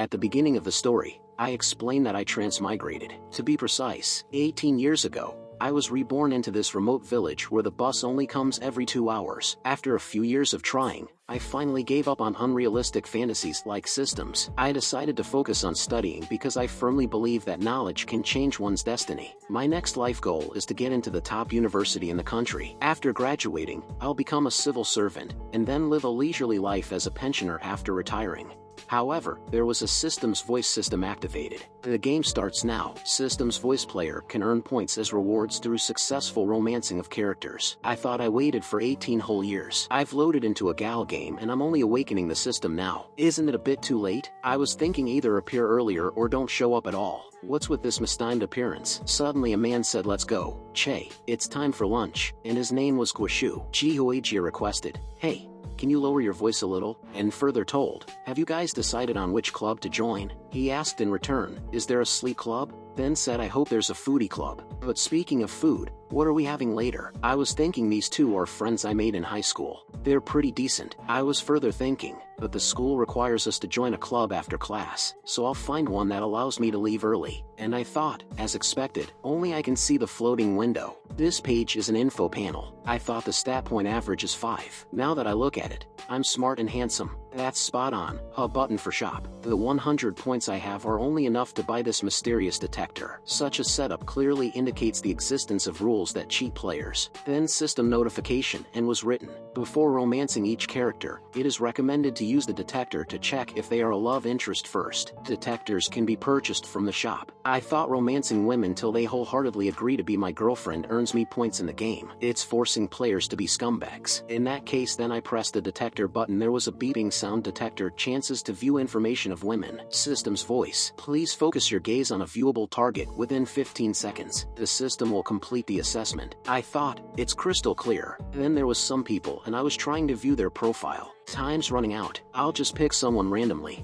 At the beginning of the story, I explained that I transmigrated. To be precise, 18 years ago, I was reborn into this remote village where the bus only comes every 2 hours. After a few years of trying, I finally gave up on unrealistic fantasies like systems. I decided to focus on studying because I firmly believe that knowledge can change one's destiny. My next life goal is to get into the top university in the country. After graduating, I'll become a civil servant, and then live a leisurely life as a pensioner after retiring. However, there was a System's voice system activated. The game starts now. System's voice player can earn points as rewards through successful romancing of characters. I thought I waited for 18 whole years. I've loaded into a gal game and I'm only awakening the system now. Isn't it a bit too late? I was thinking either appear earlier or don't show up at all. What's with this mistimed appearance? Suddenly a man said, "Let's go. Che, it's time for lunch," and his name was Guishu. Jihuijia requested, "Hey, can you lower your voice a little?" And further told, "Have you guys decided on which club to join?" He asked in return, "Is there a sleep club?" Then said, "I hope there's a foodie club. But speaking of food, what are we having later?" I was thinking these two are friends I made in high school. They're pretty decent. I was further thinking, but the school requires us to join a club after class, so I'll find one that allows me to leave early. And I thought, as expected, only I can see the floating window. This page is an info panel. I thought the stat point average is 5. Now that I look at it, I'm smart and handsome. That's spot on. A button for shop. The 100 points I have are only enough to buy this mysterious detector. Such a setup clearly indicates the existence of rules that cheat players. Then system notification and was written. Before romancing each character, it is recommended to use the detector to check if they are a love interest first. Detectors can be purchased from the shop. I thought romancing women till they wholeheartedly agree to be my girlfriend earns me points in the game. It's forcing players to be scumbags. In that case, then I pressed the detector button. There was a beeping sound detector. Chances to view information of women. System's voice. Please focus your gaze on a viewable target within 15 seconds. The system will complete the assessment. I thought, it's crystal clear. Then there was some people and I was trying to view their profile. Time's running out. I'll just pick someone randomly.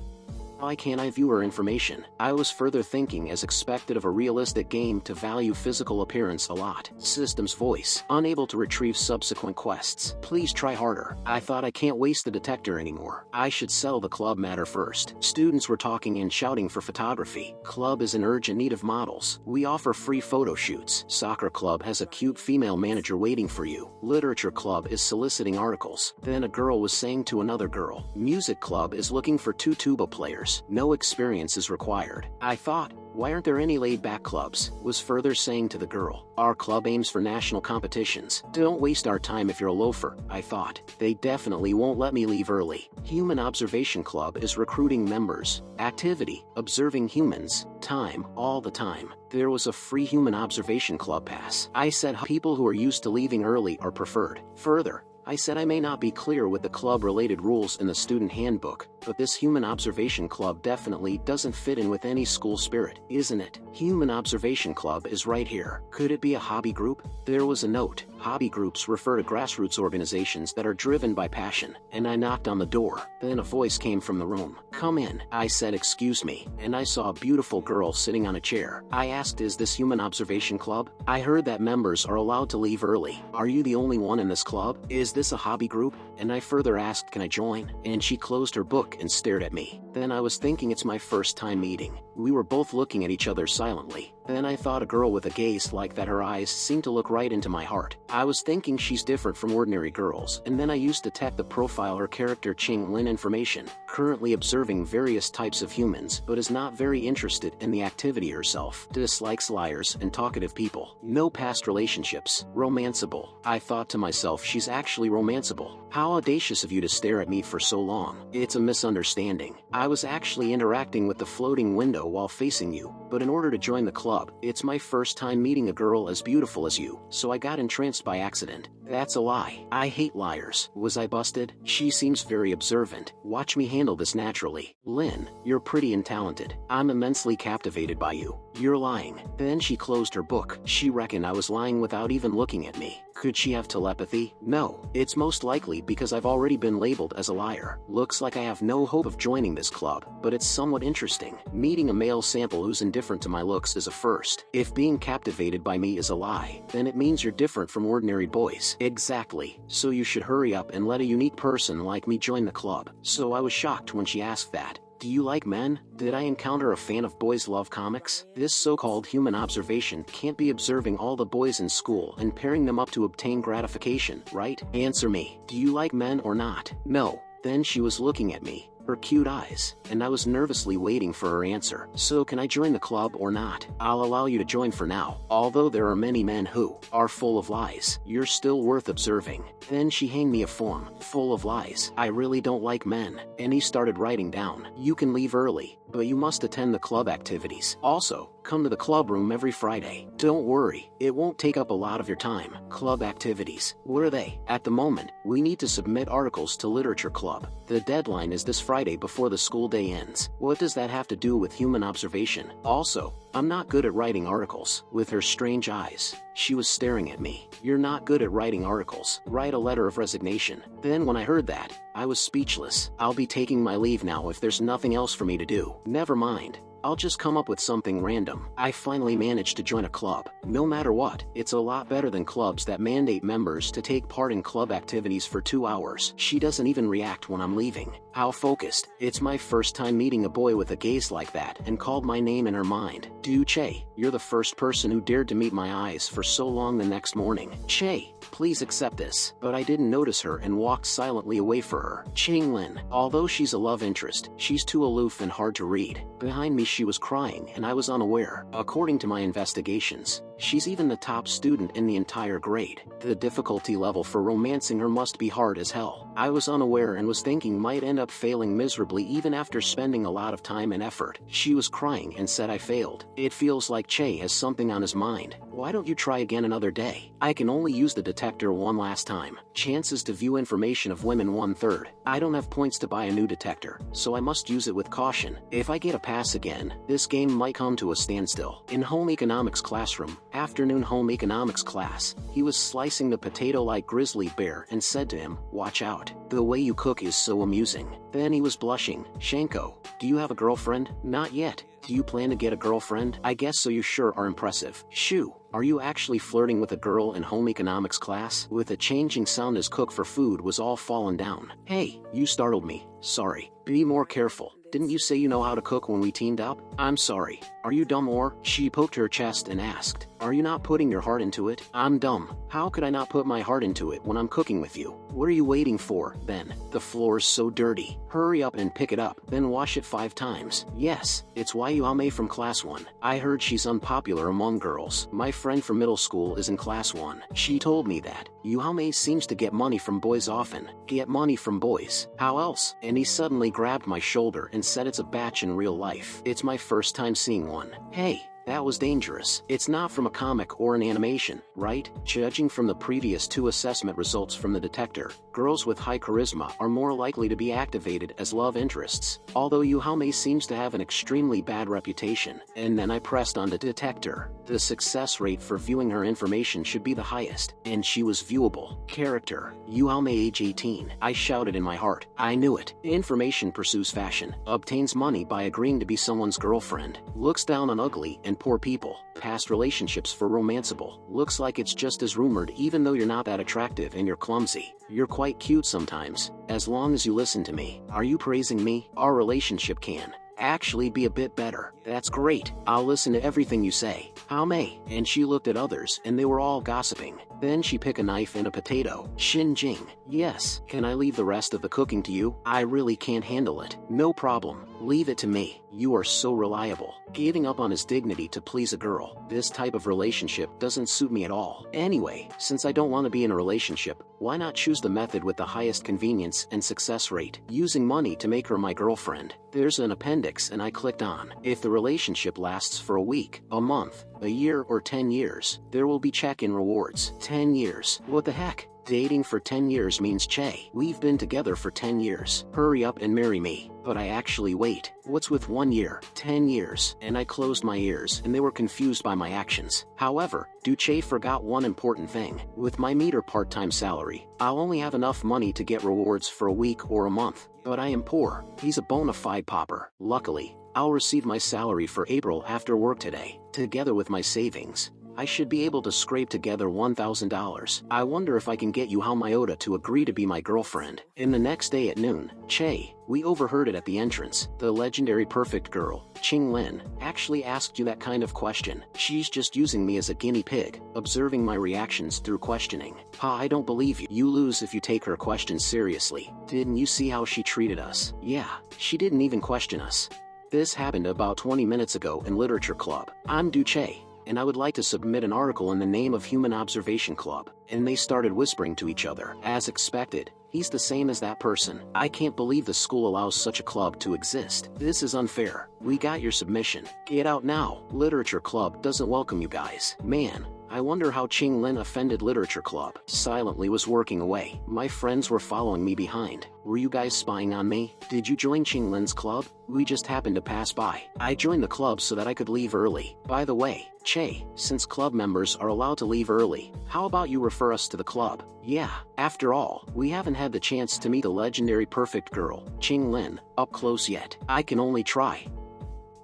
Why can't I view her information? I was further thinking, as expected of a realistic game, to value physical appearance a lot. System's voice. Unable to retrieve subsequent quests. Please try harder. I thought I can't waste the detector anymore. I should sell the club matter first. Students were talking and shouting for photography. Club is in urgent need of models. We offer free photo shoots. Soccer club has a cute female manager waiting for you. Literature club is soliciting articles. Then a girl was saying to another girl, music club is looking for 2 tuba players. No experience is required. I thought, why aren't there any laid-back clubs? Was further saying to the girl, our club aims for national competitions. Don't waste our time if you're a loafer. I thought, they definitely won't let me leave early. Human Observation Club is recruiting members. Activity, observing humans. Time, all the time. There was a free Human Observation Club pass. I said people who are used to leaving early are preferred. Further, I said I may not be clear with the club-related rules in the student handbook, but this Human Observation Club definitely doesn't fit in with any school spirit, isn't it? Human Observation Club is right here. Could it be a hobby group? There was a note. Hobby groups refer to grassroots organizations that are driven by passion, and I knocked on the door. Then a voice came from the room. Come in. I said excuse me, and I saw a beautiful girl sitting on a chair. I asked, is this Human Observation Club? I heard that members are allowed to leave early. Are you the only one in this club? Is this a hobby group? And I further asked, can I join? And she closed her book and stared at me. Then I was thinking, it's my first time meeting. We were both looking at each other silently. Then I thought, a girl with a gaze like that, her eyes seemed to look right into my heart. I was thinking she's different from ordinary girls, and then I used to detect the profile or character Ching Lin information. Currently observing various types of humans, but is not very interested in the activity herself. Dislikes liars and talkative people. No past relationships. Romanceable. I thought to myself, she's actually romanceable. How audacious of you to stare at me for so long. It's a misunderstanding. I was actually interacting with the floating window while facing you, but in order to join the club, it's my first time meeting a girl as beautiful as you, so I got entranced by accident. That's a lie. I hate liars. Was I busted? She seems very observant. Watch me handle this naturally. Lynn, you're pretty and talented. I'm immensely captivated by you. You're lying. Then she closed her book. She reckoned I was lying without even looking at me. Could she have telepathy? No. It's most likely because I've already been labeled as a liar. Looks like I have no hope of joining this club, but it's somewhat interesting. Meeting a male sample who's indifferent to my looks is a first. If being captivated by me is a lie, then it means you're different from ordinary boys. Exactly. So you should hurry up and let a unique person like me join the club. So I was shocked when she asked that. Do you like men? Did I encounter a fan of boys love comics? This so-called human observation can't be observing all the boys in school and pairing them up to obtain gratification, right? Answer me. Do you like men or not? No. Then she was looking at me, her cute eyes, and I was nervously waiting for her answer. So can I join the club or not? I'll allow you to join for now. Although there are many men who are full of lies, you're still worth observing. Then she handed me a form, full of lies. I really don't like men. And he started writing down, you can leave early, but you must attend the club activities. Also, come to the club room every Friday. Don't worry, it won't take up a lot of your time. Club activities. What are they? At the moment, we need to submit articles to Literature Club. The deadline is this Friday before the school day ends. What does that have to do with human observation? Also, I'm not good at writing articles. With her strange eyes, she was staring at me. You're not good at writing articles. Write a letter of resignation. Then when I heard that, I was speechless. I'll be taking my leave now if there's nothing else for me to do. Never mind. I'll just come up with something random. I finally managed to join a club. No matter what, it's a lot better than clubs that mandate members to take part in club activities for 2 hours. She doesn't even react when I'm leaving. How focused. It's my first time meeting a boy with a gaze like that and called my name in her mind. Che, you're the first person who dared to meet my eyes for so long the next morning. Che, please accept this. But I didn't notice her and walked silently away for her. Ching Lin. Although she's a love interest, she's too aloof and hard to read. Behind me she was crying and I was unaware. According to my investigations, she's even the top student in the entire grade. The difficulty level for romancing her must be hard as hell. I was unaware and was thinking might end up failing miserably even after spending a lot of time and effort. She was crying and said I failed. It feels like Che has something on his mind. Why don't you try again another day? I can only use the detector one last time. Chances to view information of women 1/3. I don't have points to buy a new detector, so I must use it with caution. If I get a pass again, this game might come to a standstill. In home economics classroom, afternoon home economics class, he was slicing the potato like grizzly bear and said to him, watch out. The way you cook is so amusing. Then he was blushing. Shanko, do you have a girlfriend? Not yet. Do you plan to get a girlfriend? I guess so. You sure are impressive. Shoo. Are you actually flirting with a girl in home economics class? With a changing sound as cook for food was all fallen down. Hey, you startled me. Sorry. Be more careful. Didn't you say you know how to cook when we teamed up? I'm sorry. Are you dumb or? She poked her chest and asked, are you not putting your heart into it? I'm dumb. How could I not put my heart into it when I'm cooking with you? What are you waiting for, then? The floor's so dirty. Hurry up and pick it up, then wash it 5 times. Yes, it's Yuame from class 1. I heard she's unpopular among girls. My friend from middle school is in class 1. She told me that Yuame seems to get money from boys often. Get money from boys? How else? And he suddenly grabbed my shoulder and said it's a batch in real life. It's my first time seeing one. Hey. That was dangerous. It's not from a comic or an animation, right? Judging from the previous 2 assessment results from the detector, girls with high charisma are more likely to be activated as love interests, although Yuhame seems to have an extremely bad reputation. And then I pressed on the detector. The success rate for viewing her information should be the highest, and she was viewable. Character, Yuhame age 18. I shouted in my heart. I knew it. Information pursues fashion, obtains money by agreeing to be someone's girlfriend, looks down on ugly and poor people, past relationships for romanceable. Looks like it's just as rumored even though you're not that attractive and you're clumsy. You're quite cute sometimes, as long as you listen to me. Are you praising me? Our relationship can actually be a bit better. That's great. I'll listen to everything you say. How may? And she looked at others and they were all gossiping. Then she picked a knife and a potato. Shinjing. Yes. Can I leave the rest of the cooking to you? I really can't handle it. No problem. Leave it to me. You are so reliable. Giving up on his dignity to please a girl. This type of relationship doesn't suit me at all. Anyway, since I don't want to be in a relationship, why not choose the method with the highest convenience and success rate? Using money to make her my girlfriend. There's an appendix and I clicked on. If the relationship lasts for a week, a month, a year or 10 years, there will be check-in rewards. 10 years. What the heck? Dating for 10 years means Che. We've been together for 10 years. Hurry up and marry me. But I actually wait. What's with 1 year? 10 years. And I closed my ears and they were confused by my actions. However, Che forgot one important thing. With my meager part-time salary, I'll only have enough money to get rewards for a week or a month. But I am poor. He's a bona fide pauper. Luckily, I'll receive my salary for April after work today, together with my savings. I should be able to scrape together $1,000. I wonder if I can get Yu Mayota to agree to be my girlfriend. And the next day at noon, Che, we overheard it at the entrance. The legendary perfect girl, Qing Lin, actually asked you that kind of question. She's just using me as a guinea pig, observing my reactions through questioning. Ha, I don't believe you. You lose if you take her questions seriously. Didn't you see how she treated us? Yeah, she didn't even question us. This happened about 20 minutes ago in Literature Club. I'm Duche, and I would like to submit an article in the name of Human Observation Club. And they started whispering to each other. As expected, he's the same as that person. I can't believe the school allows such a club to exist. This is unfair. We got your submission. Get out now. Literature Club doesn't welcome you guys. Man, I wonder how Qing Lin offended Literature Club. Silently was working away. My friends were following me behind. Were you guys spying on me? Did you join Qing Lin's club? We just happened to pass by. I joined the club so that I could leave early. By the way, Che, since club members are allowed to leave early, how about you refer us to the club? Yeah, after all, we haven't had the chance to meet the legendary perfect girl, Qing Lin, up close yet. I can only try.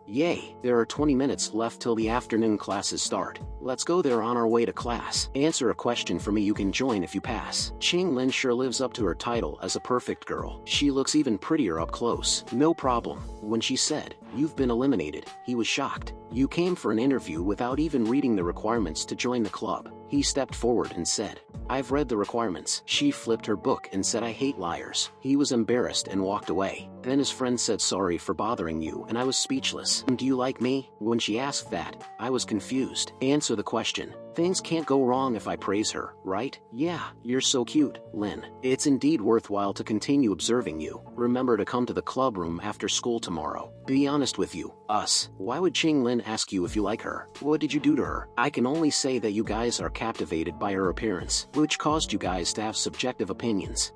Yay, there are 20 minutes left till the afternoon classes start. Let's go there on our way to class. Answer a question for me, you can join if you pass. Qing Lin sure lives up to her title as a perfect girl. She looks even prettier up close. No problem. When she said, "You've been eliminated," he was shocked. You came for an interview without even reading the requirements to join the club. He stepped forward and said, "I've read the requirements." She flipped her book and said, "I hate liars." He was embarrassed and walked away. Then his friend said, "Sorry for bothering you," and I was speechless. "Do you like me?" When she asked that, I was confused. Answer the question. Things can't go wrong if I praise her, right? Yeah, you're so cute, Lin. It's indeed worthwhile to continue observing you. Remember to come to the club room after school tomorrow. Be honest with you, us. Why would Qing Lin ask you if you like her? What did you do to her? I can only say that you guys are captivated by her appearance, which caused you guys to have subjective opinions.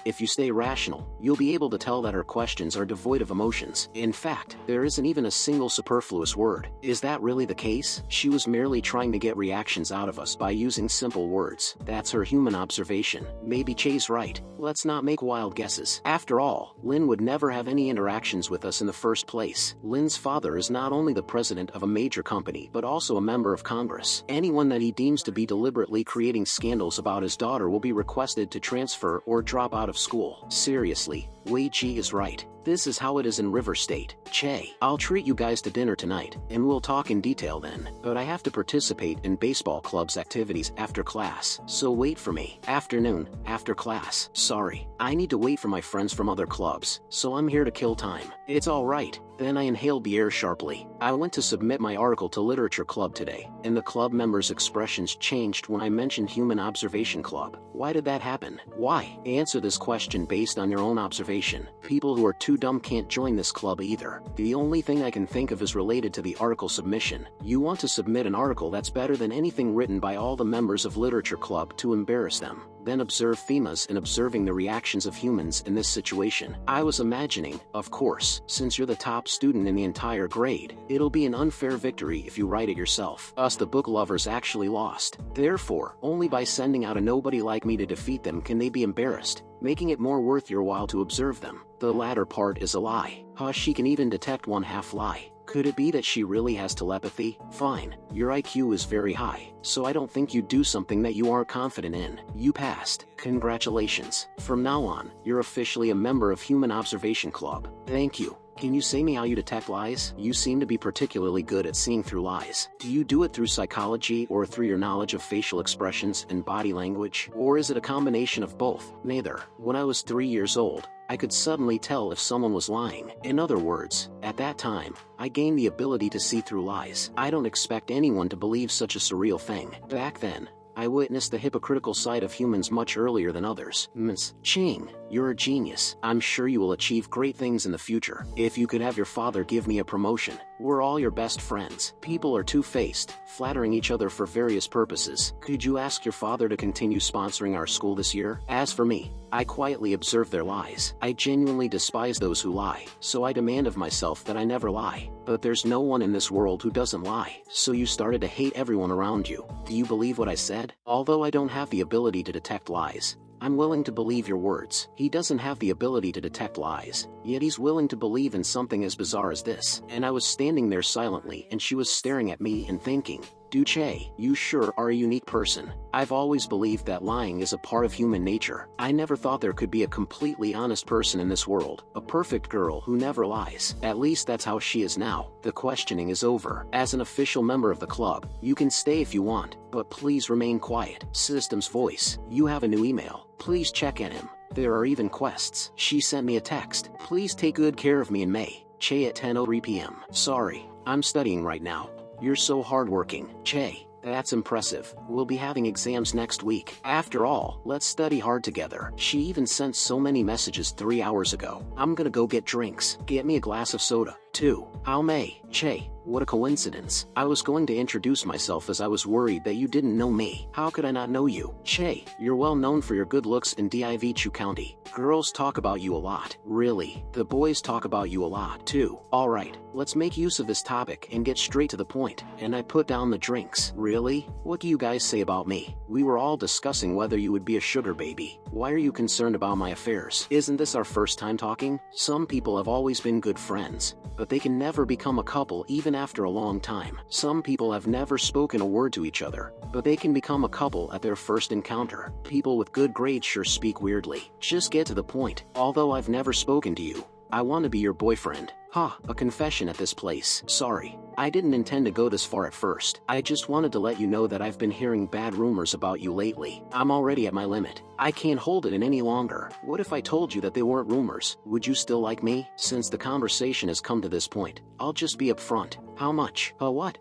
If you stay rational, you'll be able to tell that her questions are devoid of emotions. In fact, there isn't even a single superfluous word. Is that really the case? She was merely trying to get reactions out of us by using simple words. That's her human observation. Maybe Che's right. Let's not make wild guesses. After all, Lin would never have any interactions with us in the first place. Lin's father is not only the president of a major company but also a member of Congress. Anyone that he deems to be deliberately creating scandals about his daughter will be requested to transfer or drop out of school. Seriously, Wei Ji is right. This is how it is in River State. Che, I'll treat you guys to dinner tonight, and we'll talk in detail then. But I have to participate in baseball club's activities after class, so wait for me. Afternoon, after class. Sorry, I need to wait for my friends from other clubs, so I'm here to kill time. It's alright. Then I inhaled the air sharply. I went to submit my article to Literature Club today, and the club members' expressions changed when I mentioned Human Observation Club. Why did that happen? Why? Answer this question based on your own observation. People who are too dumb can't join this club either. The only thing I can think of is related to the article submission. You want to submit an article that's better than anything written by all the members of Literature Club to embarrass them. Then observe themas in observing the reactions of humans in this situation. I was imagining, of course, since you're the top student in the entire grade, it'll be an unfair victory if you write it yourself. Us the book lovers actually lost. Therefore, only by sending out a nobody like me to defeat them can they be embarrassed, making it more worth your while to observe them. The latter part is a lie. She can even detect one half lie. Could it be that she really has telepathy? Fine, your IQ is very high, so I don't think you'd do something that you aren't confident in. You passed. Congratulations. From now on, you're officially a member of Human Observation Club. Thank you. Can you say me how you detect lies? You seem to be particularly good at seeing through lies. Do you do it through psychology or through your knowledge of facial expressions and body language? Or is it a combination of both? Neither. When I was 3 years old, I could suddenly tell if someone was lying. In other words, at that time, I gained the ability to see through lies. I don't expect anyone to believe such a surreal thing. Back then, I witnessed the hypocritical side of humans much earlier than others. Ms. Ching, you're a genius. I'm sure you will achieve great things in the future. If you could have your father give me a promotion, we're all your best friends. People are two-faced, flattering each other for various purposes. Could you ask your father to continue sponsoring our school this year? As for me, I quietly observe their lies. I genuinely despise those who lie, so I demand of myself that I never lie. But there's no one in this world who doesn't lie, so you started to hate everyone around you. Do you believe what I said? Although I don't have the ability to detect lies, I'm willing to believe your words. He doesn't have the ability to detect lies, yet he's willing to believe in something as bizarre as this. And I was standing there silently and she was staring at me and thinking, Che, you sure are a unique person. I've always believed that lying is a part of human nature. I never thought there could be a completely honest person in this world, a perfect girl who never lies. At least that's how she is now. The questioning is over. As an official member of the club, you can stay if you want, but please remain quiet. System's voice. You have a new email. Please check in him. There are even quests. She sent me a text. Please take good care of me in May. Che at 10:03 p.m. Sorry, I'm studying right now. You're so hardworking. Che, that's impressive. We'll be having exams next week. After all, let's study hard together. She even sent so many messages 3 hours ago. I'm gonna go get drinks. Get me a glass of soda, too. How may? Che, what a coincidence. I was going to introduce myself as I was worried that you didn't know me. How could I not know you? Che, you're well known for your good looks in Divichu County. Girls talk about you a lot. Really, the boys talk about you a lot, too. Alright, let's make use of this topic and get straight to the point. And I put down the drinks. Really? What do you guys say about me? We were all discussing whether you would be a sugar baby. Why are you concerned about my affairs? Isn't this our first time talking? Some people have always been good friends, but they can never become a couple even after a long time. Some people have never spoken a word to each other, but they can become a couple at their first encounter. People with good grades sure speak weirdly. Just get to the point. Although I've never spoken to you, I want to be your boyfriend. A confession at this place. Sorry, I didn't intend to go this far at first. I just wanted to let you know that I've been hearing bad rumors about you lately. I'm already at my limit. I can't hold it in any longer. What if I told you that they weren't rumors? Would you still like me? Since the conversation has come to this point, I'll just be upfront. How much? What?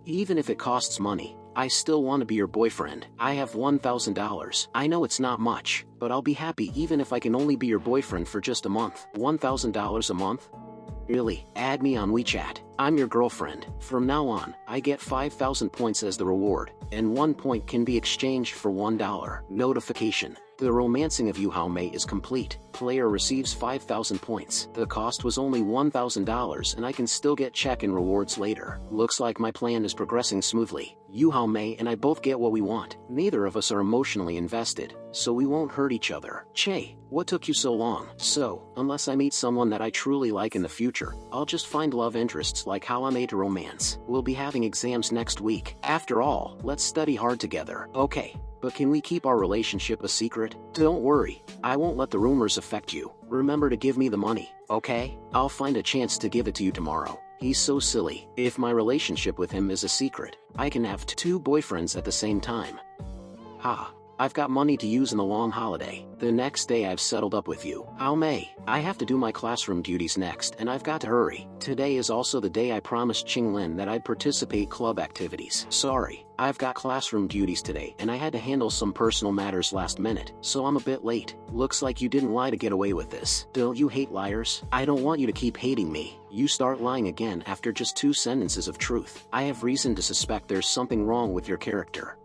Even if it costs money, I still want to be your boyfriend. I have $1,000. I know it's not much, but I'll be happy even if I can only be your boyfriend for just a month. $1,000 a month? Really? Add me on WeChat. I'm your girlfriend. From now on, I get 5,000 points as the reward, and 1 point can be exchanged for $1. Notification. The romancing of Yu Hao Mei is complete. Player receives 5,000 points. The cost was only $1,000 and I can still get check-in rewards later. Looks like my plan is progressing smoothly. Yu Hao Mei and I both get what we want. Neither of us are emotionally invested, so we won't hurt each other. Che, what took you so long? So, unless I meet someone that I truly like in the future, I'll just find love interests like how I'm to romance. We'll be having exams next week. After all, let's study hard together. Okay. But can we keep our relationship a secret? Don't worry, I won't let the rumors affect you. Remember to give me the money, okay? I'll find a chance to give it to you tomorrow. He's so silly. If my relationship with him is a secret, I can have 2 boyfriends at the same time. I've got money to use in the long holiday. The next day I've settled up with you. How may? I have to do my classroom duties next and I've got to hurry. Today is also the day I promised Qinglin that I'd participate club activities. Sorry, I've got classroom duties today and I had to handle some personal matters last minute, so I'm a bit late. Looks like you didn't lie to get away with this. Don't you hate liars? I don't want you to keep hating me. You start lying again after just 2 sentences of truth. I have reason to suspect there's something wrong with your character.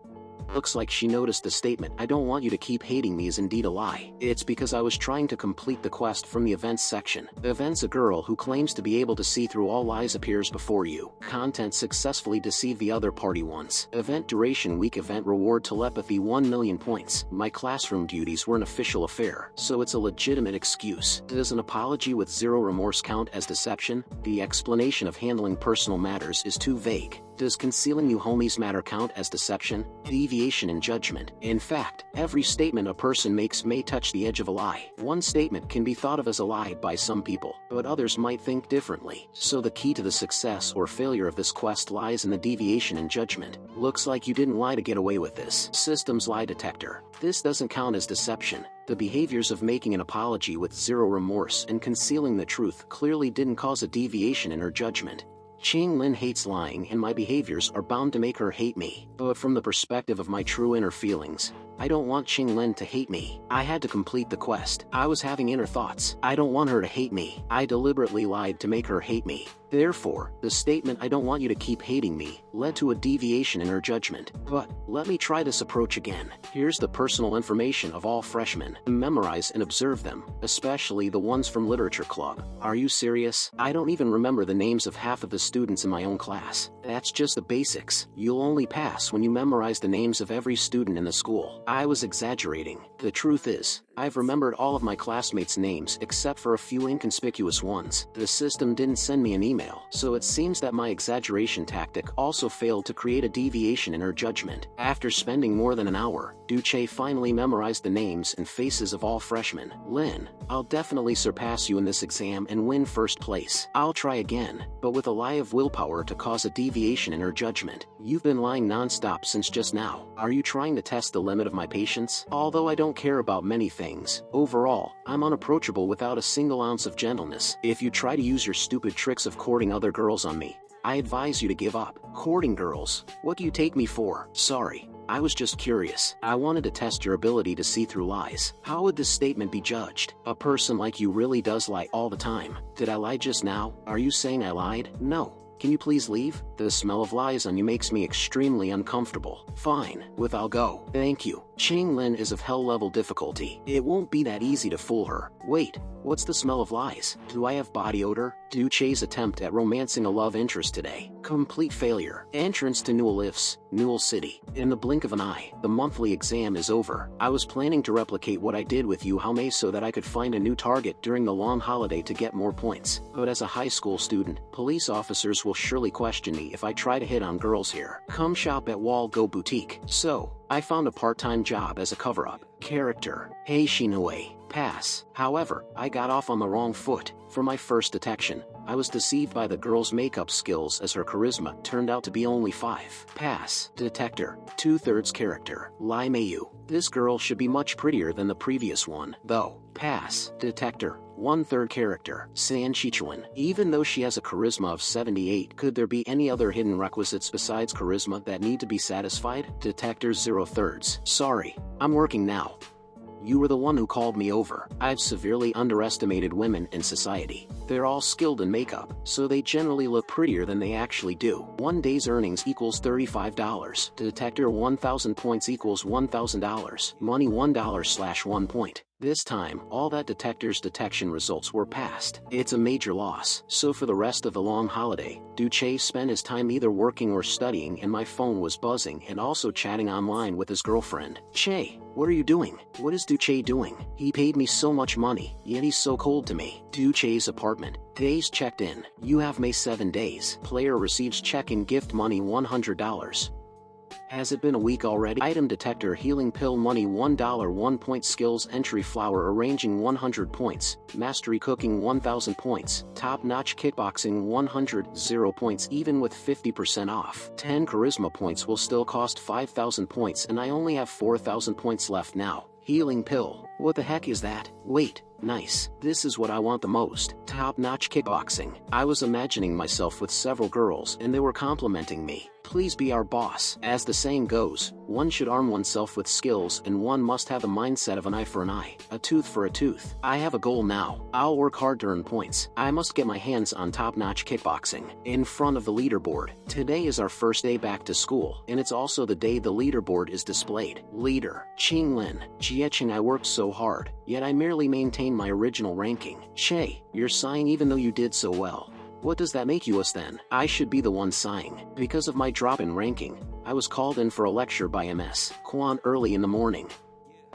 Looks like she noticed the statement, "I don't want you to keep hating me," is indeed a lie. It's because I was trying to complete the quest from the events section. Events: a girl who claims to be able to see through all lies appears before you. Content: successfully deceive the other party once. Event duration: week. Event reward: telepathy, 1 million points. My classroom duties were an official affair, so it's a legitimate excuse. Does an apology with 0 remorse count as deception? The explanation of handling personal matters is too vague. Does concealing new homies matter count as deception? Deviation in judgment. In fact, every statement a person makes may touch the edge of a lie. One statement can be thought of as a lie by some people, but others might think differently. So the key to the success or failure of this quest lies in the deviation in judgment. Looks like you didn't lie to get away with this. System's lie detector. This doesn't count as deception. The behaviors of making an apology with 0 remorse and concealing the truth clearly didn't cause a deviation in her judgment. Qinglin hates lying and my behaviors are bound to make her hate me. But from the perspective of my true inner feelings, I don't want Qinglin to hate me. I had to complete the quest. I was having inner thoughts. I don't want her to hate me. I deliberately lied to make her hate me. Therefore, the statement, "I don't want you to keep hating me," led to a deviation in her judgment. But, let me try this approach again. Here's the personal information of all freshmen. Memorize and observe them, especially the ones from Literature Club. Are you serious? I don't even remember the names of half of the students in my own class. That's just the basics. You'll only pass when you memorize the names of every student in the school. I was exaggerating. The truth is, I've remembered all of my classmates' names except for a few inconspicuous ones. The system didn't send me an email, so it seems that my exaggeration tactic also failed to create a deviation in her judgment. After spending more than an hour, Duche finally memorized the names and faces of all freshmen. Lin, I'll definitely surpass you in this exam and win first place. I'll try again, but with a lie of willpower to cause a deviation in her judgment. You've been lying non-stop since just now. Are you trying to test the limit of my patience? Although I don't care about many things, overall, I'm unapproachable without a single ounce of gentleness. If you try to use your stupid tricks of courting other girls on me, I advise you to give up. Courting girls? What do you take me for? Sorry, I was just curious. I wanted to test your ability to see through lies. How would this statement be judged? A person like you really does lie all the time. Did I lie just now? Are you saying I lied? No. Can you please leave? The smell of lies on you makes me extremely uncomfortable. Fine, I'll go. Thank you. Ching Lin is of hell level difficulty. It won't be that easy to fool her. Wait, what's the smell of lies? Do I have body odor? Duche's attempt at romancing a love interest today. Complete failure. Entrance to Newell Ifs, Newell City. In the blink of an eye, the monthly exam is over. I was planning to replicate what I did with Yu Haomei so that I could find a new target during the long holiday to get more points. But as a high school student, police officers will surely question me if I try to hit on girls here. Come shop at Wall Go Boutique. So, I found a part-time job as a cover-up. Character: Hei Shinue. Pass. However, I got off on the wrong foot. For my first detection, I was deceived by the girl's makeup skills as her charisma turned out to be only 5. Pass. Detector: 2/3 character. Lai Meiyu. This girl should be much prettier than the previous one, though. Pass. Detector: 1/3 character. San Shichuan. Even though she has a charisma of 78, could there be any other hidden requisites besides charisma that need to be satisfied? Detector: 0/3. Sorry, I'm working now. You were the one who called me over. I've severely underestimated women in society. They're all skilled in makeup, so they generally look prettier than they actually do. One day's earnings equals $35. Detector: 1,000 points equals $1,000. Money $1/1 point. This time, all that detector's detection results were passed. It's a major loss. So for the rest of the long holiday, Duche spent his time either working or studying, and my phone was buzzing and also chatting online with his girlfriend. Che, what are you doing? What is Duche doing? He paid me so much money, yet he's so cold to me. Duche's apartment. Days checked in. You have May 7 days. Player receives check-in gift money $100. Has it been a week already? Item detector: healing pill money $1 1 point. Skills entry: flower arranging 100 points, mastery cooking 1000 points, top-notch kickboxing 100 points. Even with 50% off, 10 charisma points will still cost 5000 points, and I only have 4000 points left now. Healing pill. What the heck is that? Wait. Nice. This is what I want the most. Top-notch kickboxing. I was imagining myself with several girls and they were complimenting me. Please be our boss. As the saying goes, one should arm oneself with skills and one must have the mindset of an eye for an eye, a tooth for a tooth. I have a goal now. I'll work hard to earn points. I must get my hands on top-notch kickboxing. In front of the leaderboard. Today is our first day back to school, and it's also the day the leaderboard is displayed. Leader: Qing Lin. Jieching, I worked so hard, yet I merely maintained my original ranking. Che, you're sighing even though you did so well. What does that make you us then? I should be the one sighing. Because of my drop in ranking, I was called in for a lecture by Ms. Quan early in the morning.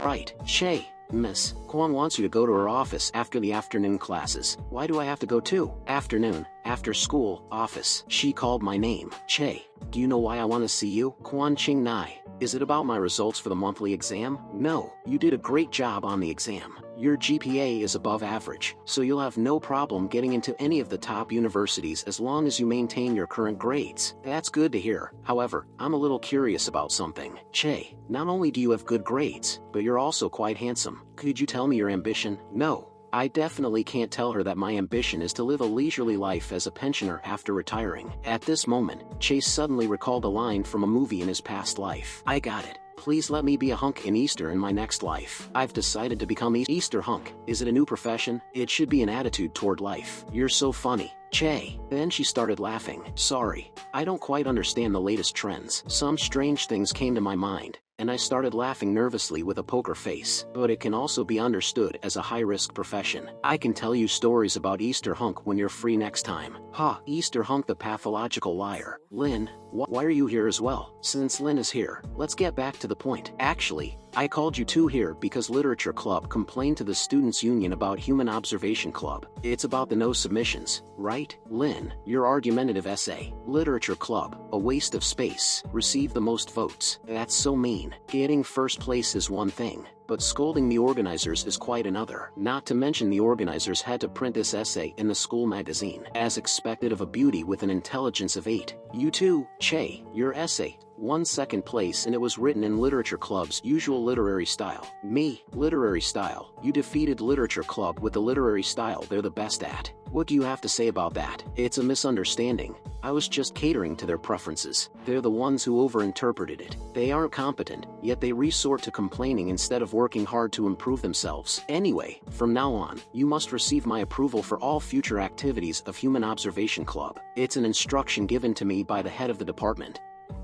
Right, Che. Miss Quan wants you to go to her office after the afternoon classes. Why do I have to go too? Afternoon, after school, office. She called my name. Che, do you know why I want to see you? Quan Ching Nai. Is it about my results for the monthly exam? No, you did a great job on the exam. Your GPA is above average, so you'll have no problem getting into any of the top universities as long as you maintain your current grades. That's good to hear. However, I'm a little curious about something. Che, not only do you have good grades, but you're also quite handsome. Could you tell me your ambition? No. I definitely can't tell her that my ambition is to live a leisurely life as a pensioner after retiring. At this moment, Chase suddenly recalled a line from a movie in his past life. I got it. Please let me be a hunk in Easter in my next life. I've decided to become Easter hunk. Is it a new profession? It should be an attitude toward life. You're so funny. Che. Then she started laughing. Sorry, I don't quite understand the latest trends. Some strange things came to my mind, and I started laughing nervously with a poker face. But it can also be understood as a high-risk profession. I can tell you stories about Easter hunk when you're free next time. Ha, Easter hunk the pathological liar. Lin, why are you here as well? Since Lin is here, let's get back to the point. Actually, I called you two here because Literature Club complained to the Students' Union about Human Observation Club. It's about the no submissions, right? Lynn, your argumentative essay, Literature Club, a waste of space, received the most votes. That's so mean. Getting first place is one thing, but scolding the organizers is quite another. Not to mention the organizers had to print this essay in the school magazine, as expected of a beauty with an intelligence of 8. You too, Che, your essay won second place and it was written in Literature Club's usual literary style. Me, literary style. You defeated Literature Club with the literary style they're the best at. What do you have to say about that? It's a misunderstanding. I was just catering to their preferences. They're the ones who overinterpreted it. They aren't competent, yet they resort to complaining instead of working hard to improve themselves. Anyway, from now on, you must receive my approval for all future activities of Human Observation Club. It's an instruction given to me by the head of the department.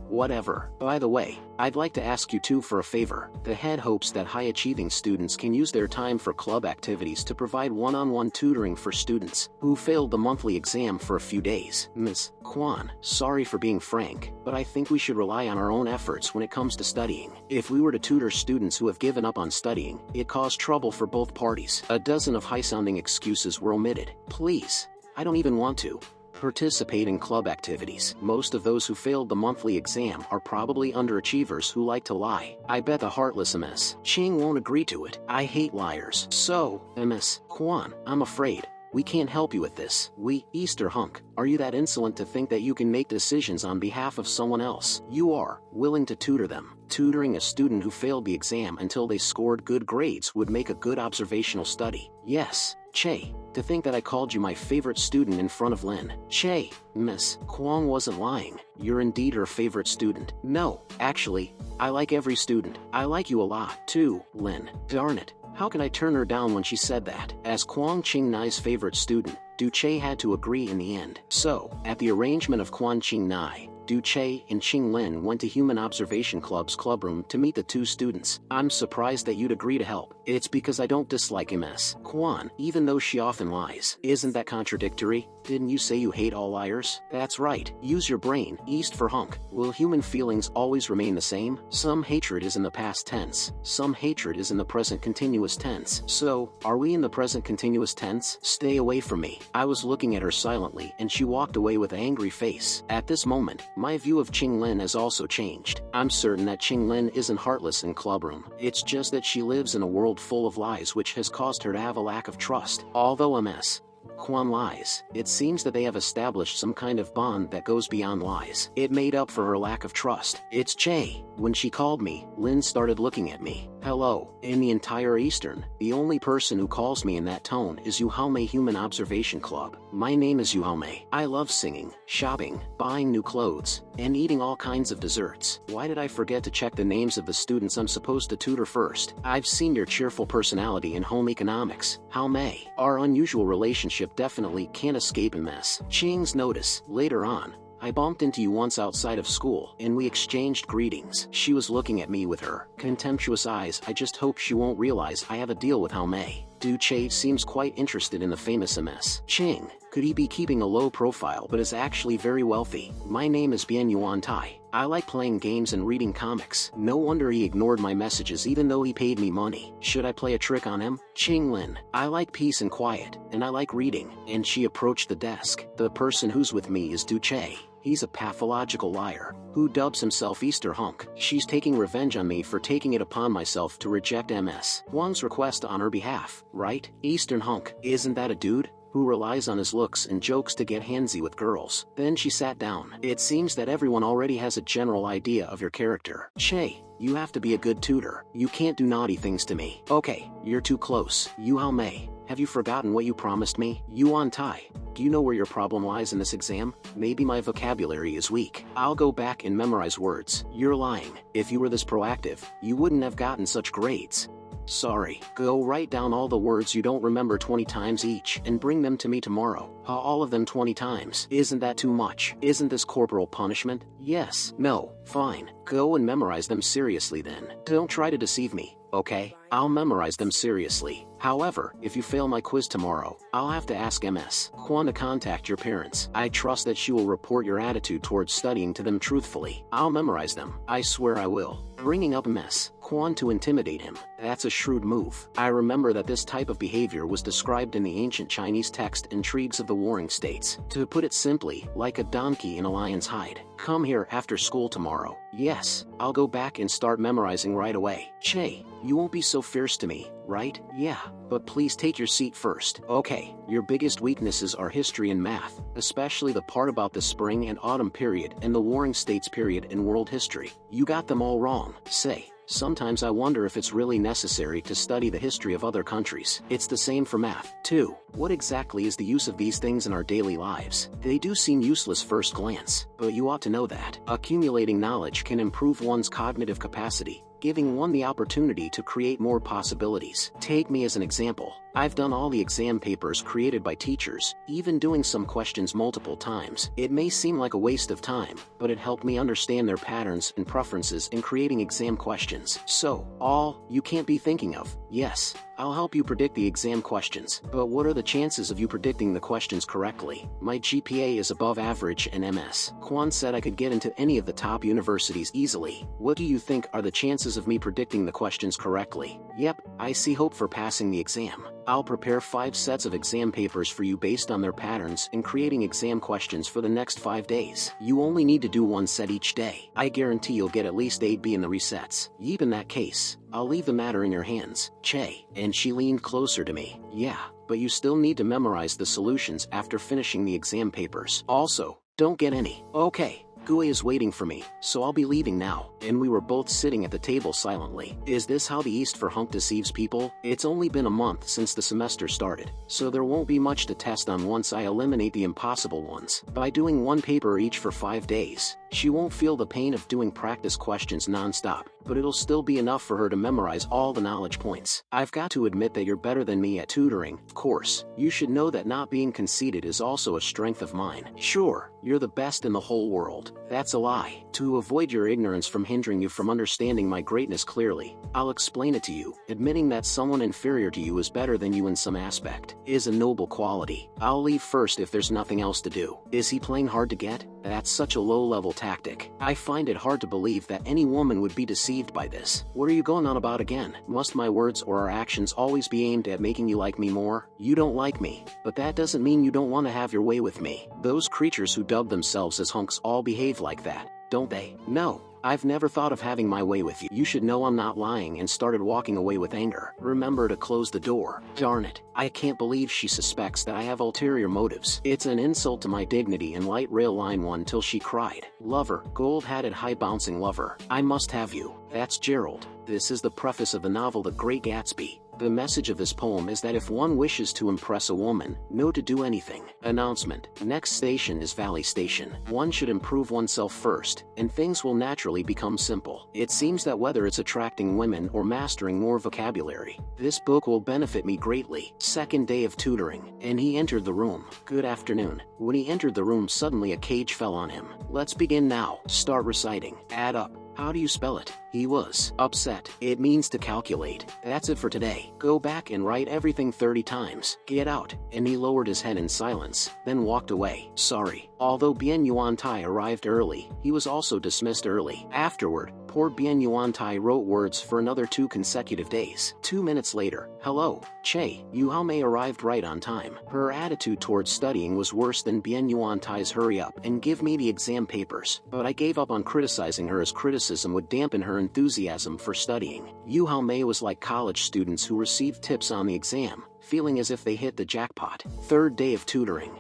Whatever. By the way, I'd like to ask you two for a favor. The head hopes that high-achieving students can use their time for club activities to provide one-on-one tutoring for students who failed the monthly exam for a few days. Ms. Kwan, sorry for being frank, but I think we should rely on our own efforts when it comes to studying. If we were to tutor students who have given up on studying, it caused trouble for both parties. A dozen of high-sounding excuses were omitted. Please. I don't even want to participate in club activities. Most of those who failed the monthly exam are probably underachievers who like to lie. I bet the heartless Ms. Ching won't agree to it. I hate liars. So, Ms. Kwan, I'm afraid we can't help you with this. Easter hunk, are you that insolent to think that you can make decisions on behalf of someone else? You are willing to tutor them. Tutoring a student who failed the exam until they scored good grades would make a good observational study. Yes, Che, to think that I called you my favorite student in front of Lynn. Che, Miss Kwong wasn't lying. You're indeed her favorite student. No, actually, I like every student. I like you a lot, too, Lynn. Darn it. How can I turn her down when she said that? As Kwang Ching Nai's favorite student, Du Che had to agree in the end. So, at the arrangement of Kwang Ching Nai, Du Che and Ching Lin went to Human Observation Club's clubroom to meet the two students. I'm surprised that you'd agree to help. It's because I don't dislike Ms. Kwan, even though she often lies. Isn't that contradictory? Didn't you say you hate all liars? That's right. Use your brain. East for hunk. Will human feelings always remain the same? Some hatred is in the past tense. Some hatred is in the present continuous tense. So, are we in the present continuous tense? Stay away from me. I was looking at her silently and she walked away with an angry face. At this moment, my view of Ching Lin has also changed. I'm certain that Ching Lin isn't heartless in clubroom. It's just that she lives in a world full of lies which has caused her to have a lack of trust. Although Ms. Kwan lies, it seems that they have established some kind of bond that goes beyond lies. It made up for her lack of trust. It's Che. When she called me, Lynn started looking at me. Hello. In the entire Eastern, the only person who calls me in that tone is Yuhaume Human Observation Club. My name is Yuhaume. I love singing, shopping, buying new clothes, and eating all kinds of desserts. Why did I forget to check the names of the students I'm supposed to tutor first? I've seen your cheerful personality in home economics. Haume. Our unusual relationship definitely can't escape Ms. Ching's notice. Later on, I bumped into you once outside of school, and we exchanged greetings. She was looking at me with her contemptuous eyes. I just hope she won't realize I have a deal with Haume. Du Che seems quite interested in the famous Ms. Ching. Could he be keeping a low profile but is actually very wealthy? My name is Bian Yuan Tai. I like playing games and reading comics. No wonder he ignored my messages even though he paid me money. Should I play a trick on him? Ching Lin. I like peace and quiet, and I like reading. And she approached the desk. The person who's with me is Du Che. He's a pathological liar, who dubs himself Easter Hunk. She's taking revenge on me for taking it upon myself to reject Ms. Wang's request on her behalf, right? Eastern Hunk, isn't that a dude who relies on his looks and jokes to get handsy with girls? Then she sat down. It seems that everyone already has a general idea of your character. Che, you have to be a good tutor. You can't do naughty things to me. Okay, you're too close. Yu Hao Mei, have you forgotten what you promised me? Yuan Tai, do you know where your problem lies in this exam? Maybe my vocabulary is weak. I'll go back and memorize words. You're lying. If you were this proactive, you wouldn't have gotten such grades. Sorry. Go write down all the words you don't remember 20 times each and bring them to me tomorrow. All of them 20 times. Isn't that too much? Isn't this corporal punishment? Yes. No. Fine. Go and memorize them seriously then. Don't try to deceive me, okay? I'll memorize them seriously. However, if you fail my quiz tomorrow, I'll have to ask Ms. Kwan to contact your parents. I trust that she will report your attitude towards studying to them truthfully. I'll memorize them. I swear I will. Bringing up Ms. Quan to intimidate him. That's a shrewd move. I remember that this type of behavior was described in the ancient Chinese text Intrigues of the Warring States. To put it simply, like a donkey in a lion's hide. Come here after school tomorrow. Yes, I'll go back and start memorizing right away. Che, you won't be so fierce to me, right? Yeah, but please take your seat first. Okay, your biggest weaknesses are history and math, especially the part about the spring and autumn period and the Warring States period in world history. You got them all wrong. Say. Sometimes I wonder if it's really necessary to study the history of other countries. It's the same for math, too. What exactly is the use of these things in our daily lives? They do seem useless first glance, but you ought to know that. Accumulating knowledge can improve one's cognitive capacity, giving one the opportunity to create more possibilities. Take me as an example. I've done all the exam papers created by teachers, even doing some questions multiple times. It may seem like a waste of time, but it helped me understand their patterns and preferences in creating exam questions. So, all you can't be thinking of, yes, I'll help you predict the exam questions, but what are the chances of you predicting the questions correctly? My GPA is above average in MS. Quan said I could get into any of the top universities easily. What do you think are the chances of me predicting the questions correctly? Yep, I see hope for passing the exam. I'll prepare 5 sets of exam papers for you based on their patterns and creating exam questions for the next 5 days. You only need to do 1 set each day. I guarantee you'll get at least 8B in the resets. Yep, in that case, I'll leave the matter in your hands, Che. And she leaned closer to me. Yeah, but you still need to memorize the solutions after finishing the exam papers. Also, don't get any. Okay. Gui is waiting for me, so I'll be leaving now. And we were both sitting at the table silently. Is this how the East for Hunk deceives people? It's only been a month since the semester started, so there won't be much to test on once I eliminate the impossible ones. By doing 1 paper each for 5 days, she won't feel the pain of doing practice questions non-stop, but it'll still be enough for her to memorize all the knowledge points. I've got to admit that you're better than me at tutoring. Of course, you should know that not being conceited is also a strength of mine. Sure, you're the best in the whole world. That's a lie. To avoid your ignorance from hindering you from understanding my greatness clearly, I'll explain it to you. Admitting that someone inferior to you is better than you in some aspect is a noble quality. I'll leave first if there's nothing else to do. Is he playing hard to get? That's such a low-level tactic. I find it hard to believe that any woman would be deceived by this. What are you going on about again? Must my words or our actions always be aimed at making you like me more? You don't like me, but that doesn't mean you don't want to have your way with me. Those creatures who dub themselves as hunks all behave like that, don't they? No. I've never thought of having my way with you. You should know I'm not lying, and started walking away with anger. Remember to close the door. Darn it. I can't believe she suspects that I have ulterior motives. It's an insult to my dignity and light rail line 1 till she cried. Lover, gold-hatted high-bouncing lover. I must have you. That's Gerald. This is the preface of the novel The Great Gatsby. The message of this poem is that if one wishes to impress a woman, know to do anything. Announcement. Next station is Valley Station. One should improve oneself first, and things will naturally become simple. It seems that whether it's attracting women or mastering more vocabulary, this book will benefit me greatly. Second day of tutoring, and he entered the room. Good afternoon. When he entered the room, suddenly a cage fell on him. Let's begin now. Start reciting. Add up. How do you spell it? He was upset. It means to calculate. That's it for today. Go back and write everything 30 times. Get out. And he lowered his head in silence, then walked away. Sorry. Although Bien Yuan Tai arrived early, he was also dismissed early. Afterward, poor Bien Yuan Tai wrote words for another 2 consecutive days. 2 minutes later, hello, Che, Yu Haomei arrived right on time. Her attitude towards studying was worse than Bien Yuan Tai's hurry up and give me the exam papers, but I gave up on criticizing her as criticism would dampen her enthusiasm for studying. Yu Haomei was like college students who received tips on the exam, feeling as if they hit the jackpot. Third day of tutoring.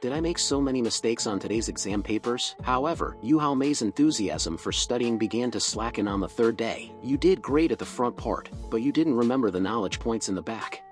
Did I make so many mistakes on today's exam papers? However, Yu Haomei's enthusiasm for studying began to slacken on the 3rd day. You did great at the front part, but you didn't remember the knowledge points in the back.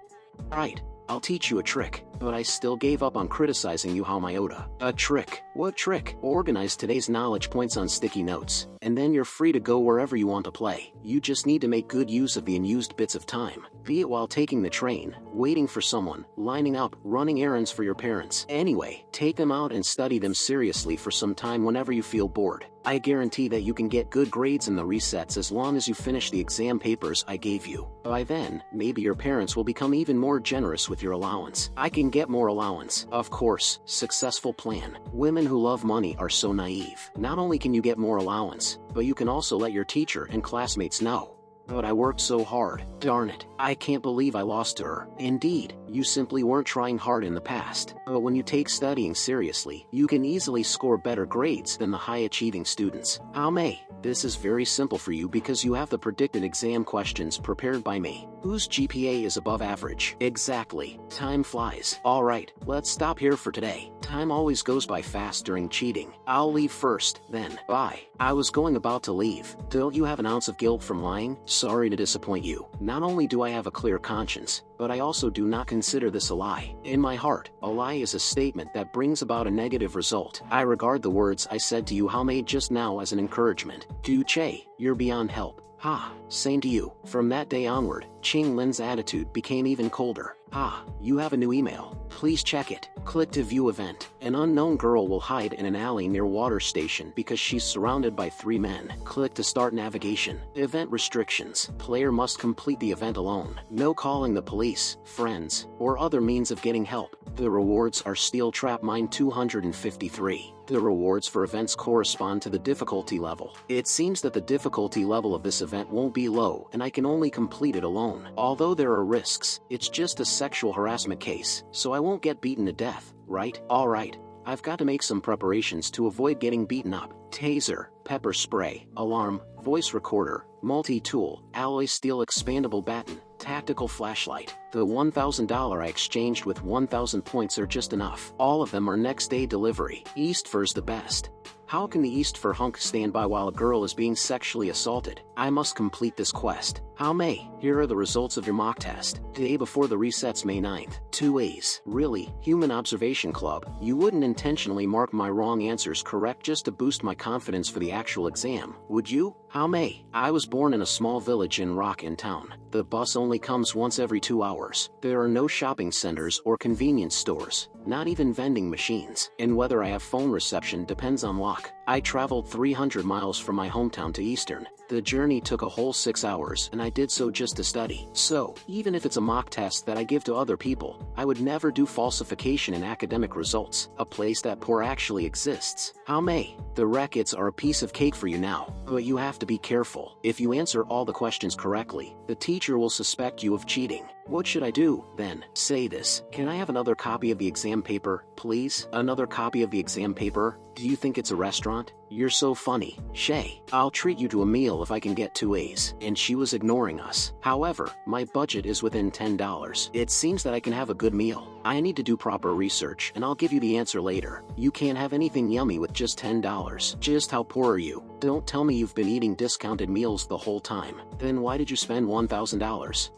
Right. I'll teach you a trick, but I still gave up on criticizing Yu Haomei. A trick? What trick? Organize today's knowledge points on sticky notes, and then you're free to go wherever you want to play. You just need to make good use of the unused bits of time, be it while taking the train, waiting for someone, lining up, running errands for your parents. Anyway, take them out and study them seriously for some time whenever you feel bored. I guarantee that you can get good grades in the resets as long as you finish the exam papers I gave you. By then, maybe your parents will become even more generous with your allowance. I can get more allowance. Of course, successful plan. Women who love money are so naive. Not only can you get more allowance, this, but you can also let your teacher and classmates know. But I worked so hard, darn it. I can't believe I lost to her. Indeed, you simply weren't trying hard in the past. But when you take studying seriously, you can easily score better grades than the high-achieving students. How may? This is very simple for you because you have the predicted exam questions prepared by me. Whose GPA is above average? Exactly. Time flies. Alright, let's stop here for today. Time always goes by fast during cheating. I'll leave first, then. Bye. I was going about to leave. Don't you have an ounce of guilt from lying? Sorry to disappoint you. Not only do I have a clear conscience, but I also do not consider this a lie. In my heart, a lie is a statement that brings about a negative result. I regard the words I said to you how made just now as an encouragement. Du Che, you're beyond help. Ha, same to you. From that day onward, Ching Lin's attitude became even colder. Ha, you have a new email. Please check it. Click to view event. An unknown girl will hide in an alley near water station because she's surrounded by 3 men. Click to start navigation. Event restrictions. Player must complete the event alone. No calling the police, friends, or other means of getting help. The rewards are Steel Trap Mine 253. The rewards for events correspond to the difficulty level. It seems that the difficulty level of this event won't be low and I can only complete it alone. Although there are risks, it's just a sexual harassment case, so I won't get beaten to death, right? Alright. I've got to make some preparations to avoid getting beaten up. Taser, pepper spray, alarm, voice recorder, multi-tool, alloy steel expandable baton, tactical flashlight. The $1,000 I exchanged with 1,000 points are just enough. All of them are next day delivery. East Fur's the best. How can the East Fur hunk stand by while a girl is being sexually assaulted? I must complete this quest. How may? Here are the results of your mock test. Day before the resets May 9th. 2 A's. Really? Human Observation Club, you wouldn't intentionally mark my wrong answers correct just to boost my confidence for the actual exam, would you? How may? I was born in a small village in Rockin Town. The bus only comes once every 2 hours. There are no shopping centers or convenience stores, not even vending machines, and whether I have phone reception depends on luck. I traveled 300 miles from my hometown to Eastern. The journey took a whole 6 hours and I did so just to study. So, even if it's a mock test that I give to other people, I would never do falsification in academic results, a place that poor actually exists. How may? The records are a piece of cake for you now, but you have to be careful. If you answer all the questions correctly, the teacher will suspect you of cheating. What should I do, then? Say this. Can I have another copy of the exam paper, please? Another copy of the exam paper? Do you think it's a restaurant? You're so funny. Shay, I'll treat you to a meal if I can get 2 A's. And she was ignoring us. However, my budget is within $10. It seems that I can have a good meal. I need to do proper research and I'll give you the answer later. You can't have anything yummy with just $10. Just how poor are you? Don't tell me you've been eating discounted meals the whole time. Then why did you spend $1,000?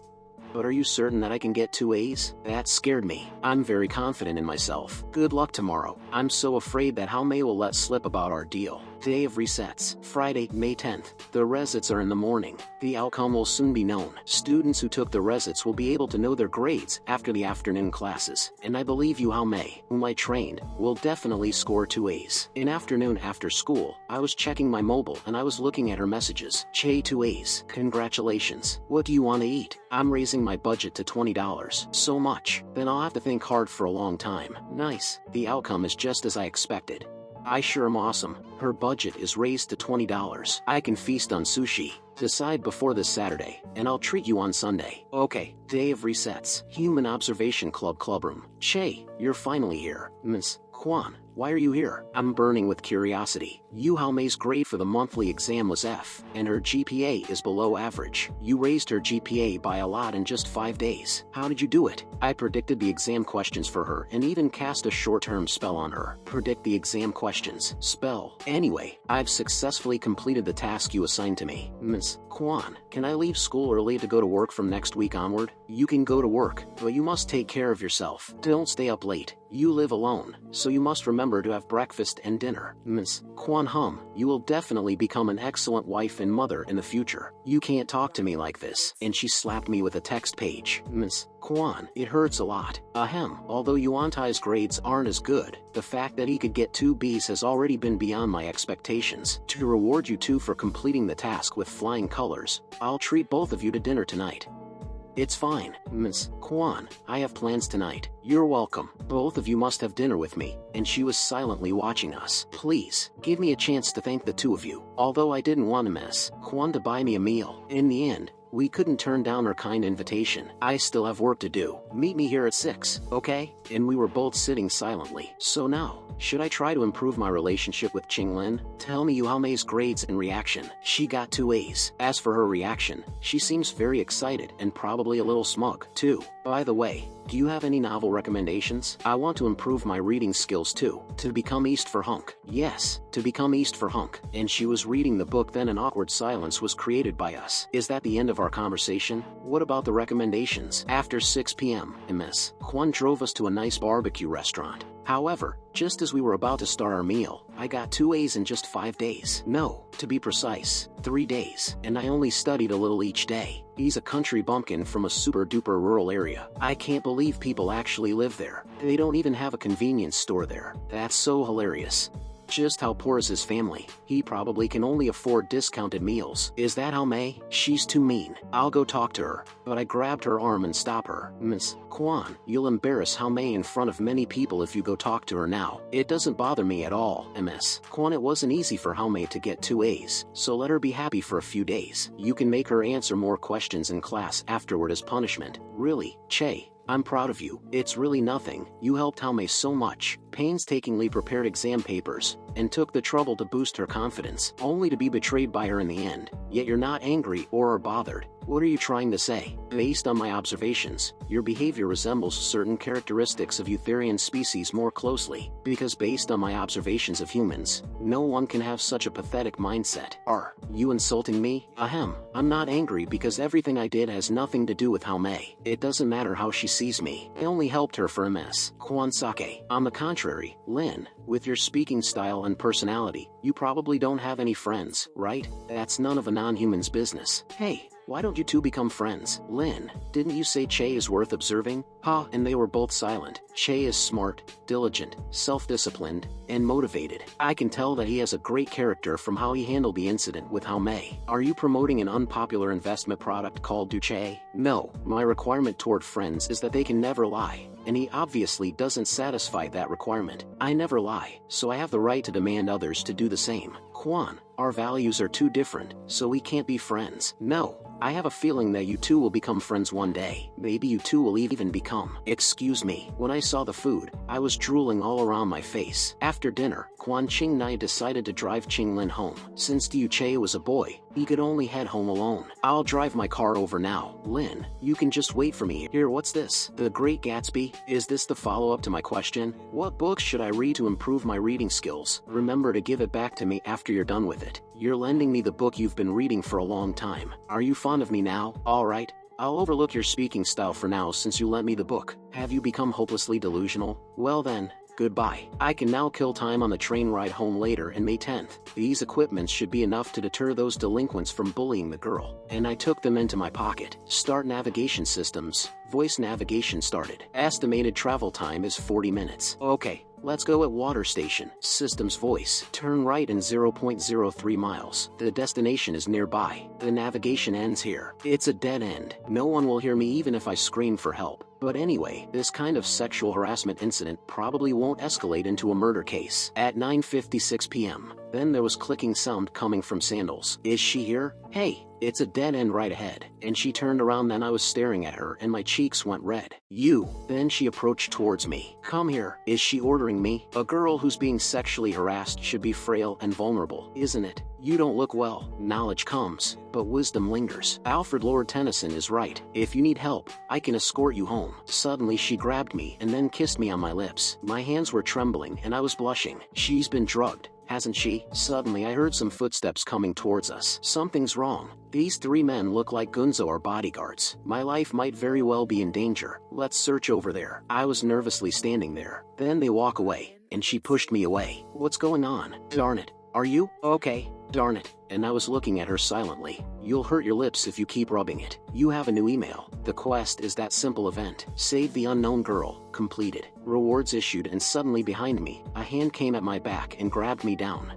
But are you certain that I can get 2 A's? That scared me. I'm very confident in myself. Good luck tomorrow. I'm so afraid that How May will let slip about our deal. Day of resets. Friday, May 10th. The resets are in the morning. The outcome will soon be known. Students who took the resets will be able to know their grades after the afternoon classes. And I believe you How May, whom I trained, will definitely score 2 A's. In afternoon after school, I was checking my mobile and I was looking at her messages. Che 2 A's. Congratulations. What do you want to eat? I'm raising my budget to $20. So much. Then I'll have to think hard for a long time. Nice. The outcome is just as I expected. I sure am awesome. Her budget is raised to $20. I can feast on sushi. Decide before this Saturday, and I'll treat you on Sunday. Okay, day of resets. Human Observation Club Clubroom. Che, you're finally here. Miss Kwan, why are you here? I'm burning with curiosity. Yu How May's grade for the monthly exam was F, and her GPA is below average. You raised her GPA by a lot in just 5 days. How did you do it? I predicted the exam questions for her and even cast a short-term spell on her. Predict the exam questions. Spell. Anyway, I've successfully completed the task you assigned to me. Miss Kwan, can I leave school early to go to work from next week onward? You can go to work, but you must take care of yourself. Don't stay up late. You live alone, so you must remember to have breakfast and dinner. Miss Kwan Hum, you will definitely become an excellent wife and mother in the future. You can't talk to me like this. And she slapped me with a text page. Miss Kwan, it hurts a lot. Ahem, although Yuantai's grades aren't as good, the fact that he could get 2 B's has already been beyond my expectations. To reward you two for completing the task with flying colors, I'll treat both of you to dinner tonight. It's fine, Miss Kwan. I have plans tonight. You're welcome. Both of you must have dinner with me. And she was silently watching us. Please, give me a chance to thank the two of you. Although I didn't want Miss Kwan to buy me a meal. In the end, we couldn't turn down her kind invitation. I still have work to do. Meet me here at 6, okay? And we were both sitting silently. So now, should I try to improve my relationship with Qinglin? Tell me Yuhame's grades and reaction. She got 2 A's. As for her reaction, she seems very excited and probably a little smug, too. By the way, do you have any novel recommendations? I want to improve my reading skills too. To become East for Hunk. Yes, to become East for Hunk. And she was reading the book, then an awkward silence was created by us. Is that the end of our conversation? What about the recommendations? After 6 p.m., Miss Kwan drove us to a nice barbecue restaurant. However, just as we were about to start our meal, I got 2 A's in just 5 days. No, to be precise, 3 days. And I only studied a little each day. He's a country bumpkin from a super-duper rural area. I can't believe people actually live there. They don't even have a convenience store there. That's so hilarious. Just how poor is his family? He probably can only afford discounted meals. Is that how May? She's too mean. I'll go talk to her. But I grabbed her arm and stopped her. Miss Kwan, you'll embarrass How May in front of many people if you go talk to her now. It doesn't bother me at all, Miss Kwan. It wasn't easy for How May to get 2 A's, so let her be happy for a few days. You can make her answer more questions in class afterward as punishment. Really, Che? I'm proud of you. It's really nothing. You helped Haume so much, painstakingly prepared exam papers, and took the trouble to boost her confidence, only to be betrayed by her in the end. Yet you're not angry or are bothered. What are you trying to say? Based on my observations, your behavior resembles certain characteristics of Eutherian species more closely, because based on my observations of humans, no one can have such a pathetic mindset. Are you insulting me? Ahem. I'm not angry because everything I did has nothing to do with Haume. It doesn't matter how she sees me. I only helped her for MS. Kwansake. On the contrary, Lin, with your speaking style and personality, you probably don't have any friends, right? That's none of a non-human's business. Hey, why don't you two become friends? Lin, didn't you say Che is worth observing? Ha! And they were both silent. Che is smart, diligent, self-disciplined, and motivated. I can tell that he has a great character from how he handled the incident with Haume. Are you promoting an unpopular investment product called Duche? No, my requirement toward friends is that they can never lie, and he obviously doesn't satisfy that requirement. I never lie, so I have the right to demand others to do the same. Kwan, our values are too different, so we can't be friends. No. I have a feeling that you two will become friends one day. Maybe you two will even become. Excuse me. When I saw the food, I was drooling all around my face. After dinner, Quan Qingnai decided to drive Qinglin home. Since Diu Che was a boy, he could only head home alone. I'll drive my car over now. Lin, you can just wait for me. Here, what's this? The Great Gatsby? Is this the follow-up to my question? What books should I read to improve my reading skills? Remember to give it back to me after you're done with it. You're lending me the book you've been reading for a long time. Are you fond of me now? Alright, I'll overlook your speaking style for now since you lent me the book. Have you become hopelessly delusional? Well then, goodbye. I can now kill time on the train ride home later and May 10th. These equipments should be enough to deter those delinquents from bullying the girl. And I took them into my pocket. Start navigation systems. Voice navigation started. Estimated travel time is 40 minutes. Okay. Let's go at water station. Systems voice. Turn right in 0.03 miles. The destination is nearby. The navigation ends here. It's a dead end. No one will hear me even if I scream for help. But anyway, this kind of sexual harassment incident probably won't escalate into a murder case. At 9:56 p.m., then there was clicking sound coming from Sandals. Is she here? Hey, it's a dead end right ahead. And she turned around, then I was staring at her and my cheeks went red. You. Then she approached towards me. Come here. Is she ordering me? A girl who's being sexually harassed should be frail and vulnerable, isn't it? You don't look well. Knowledge comes, but wisdom lingers. Alfred Lord Tennyson is right. If you need help, I can escort you home. Suddenly she grabbed me and then kissed me on my lips. My hands were trembling and I was blushing. She's been drugged, hasn't she? Suddenly I heard some footsteps coming towards us. Something's wrong. These 3 men look like Gunzo or bodyguards. My life might very well be in danger. Let's search over there. I was nervously standing there. Then they walk away, and she pushed me away. What's going on? Darn it. Are you okay? Darn it. And I was looking at her silently. You'll hurt your lips if you keep rubbing it. You have a new email. The quest is that simple event. Save the unknown girl. Completed. Rewards issued, and suddenly behind me, a hand came at my back and grabbed me down.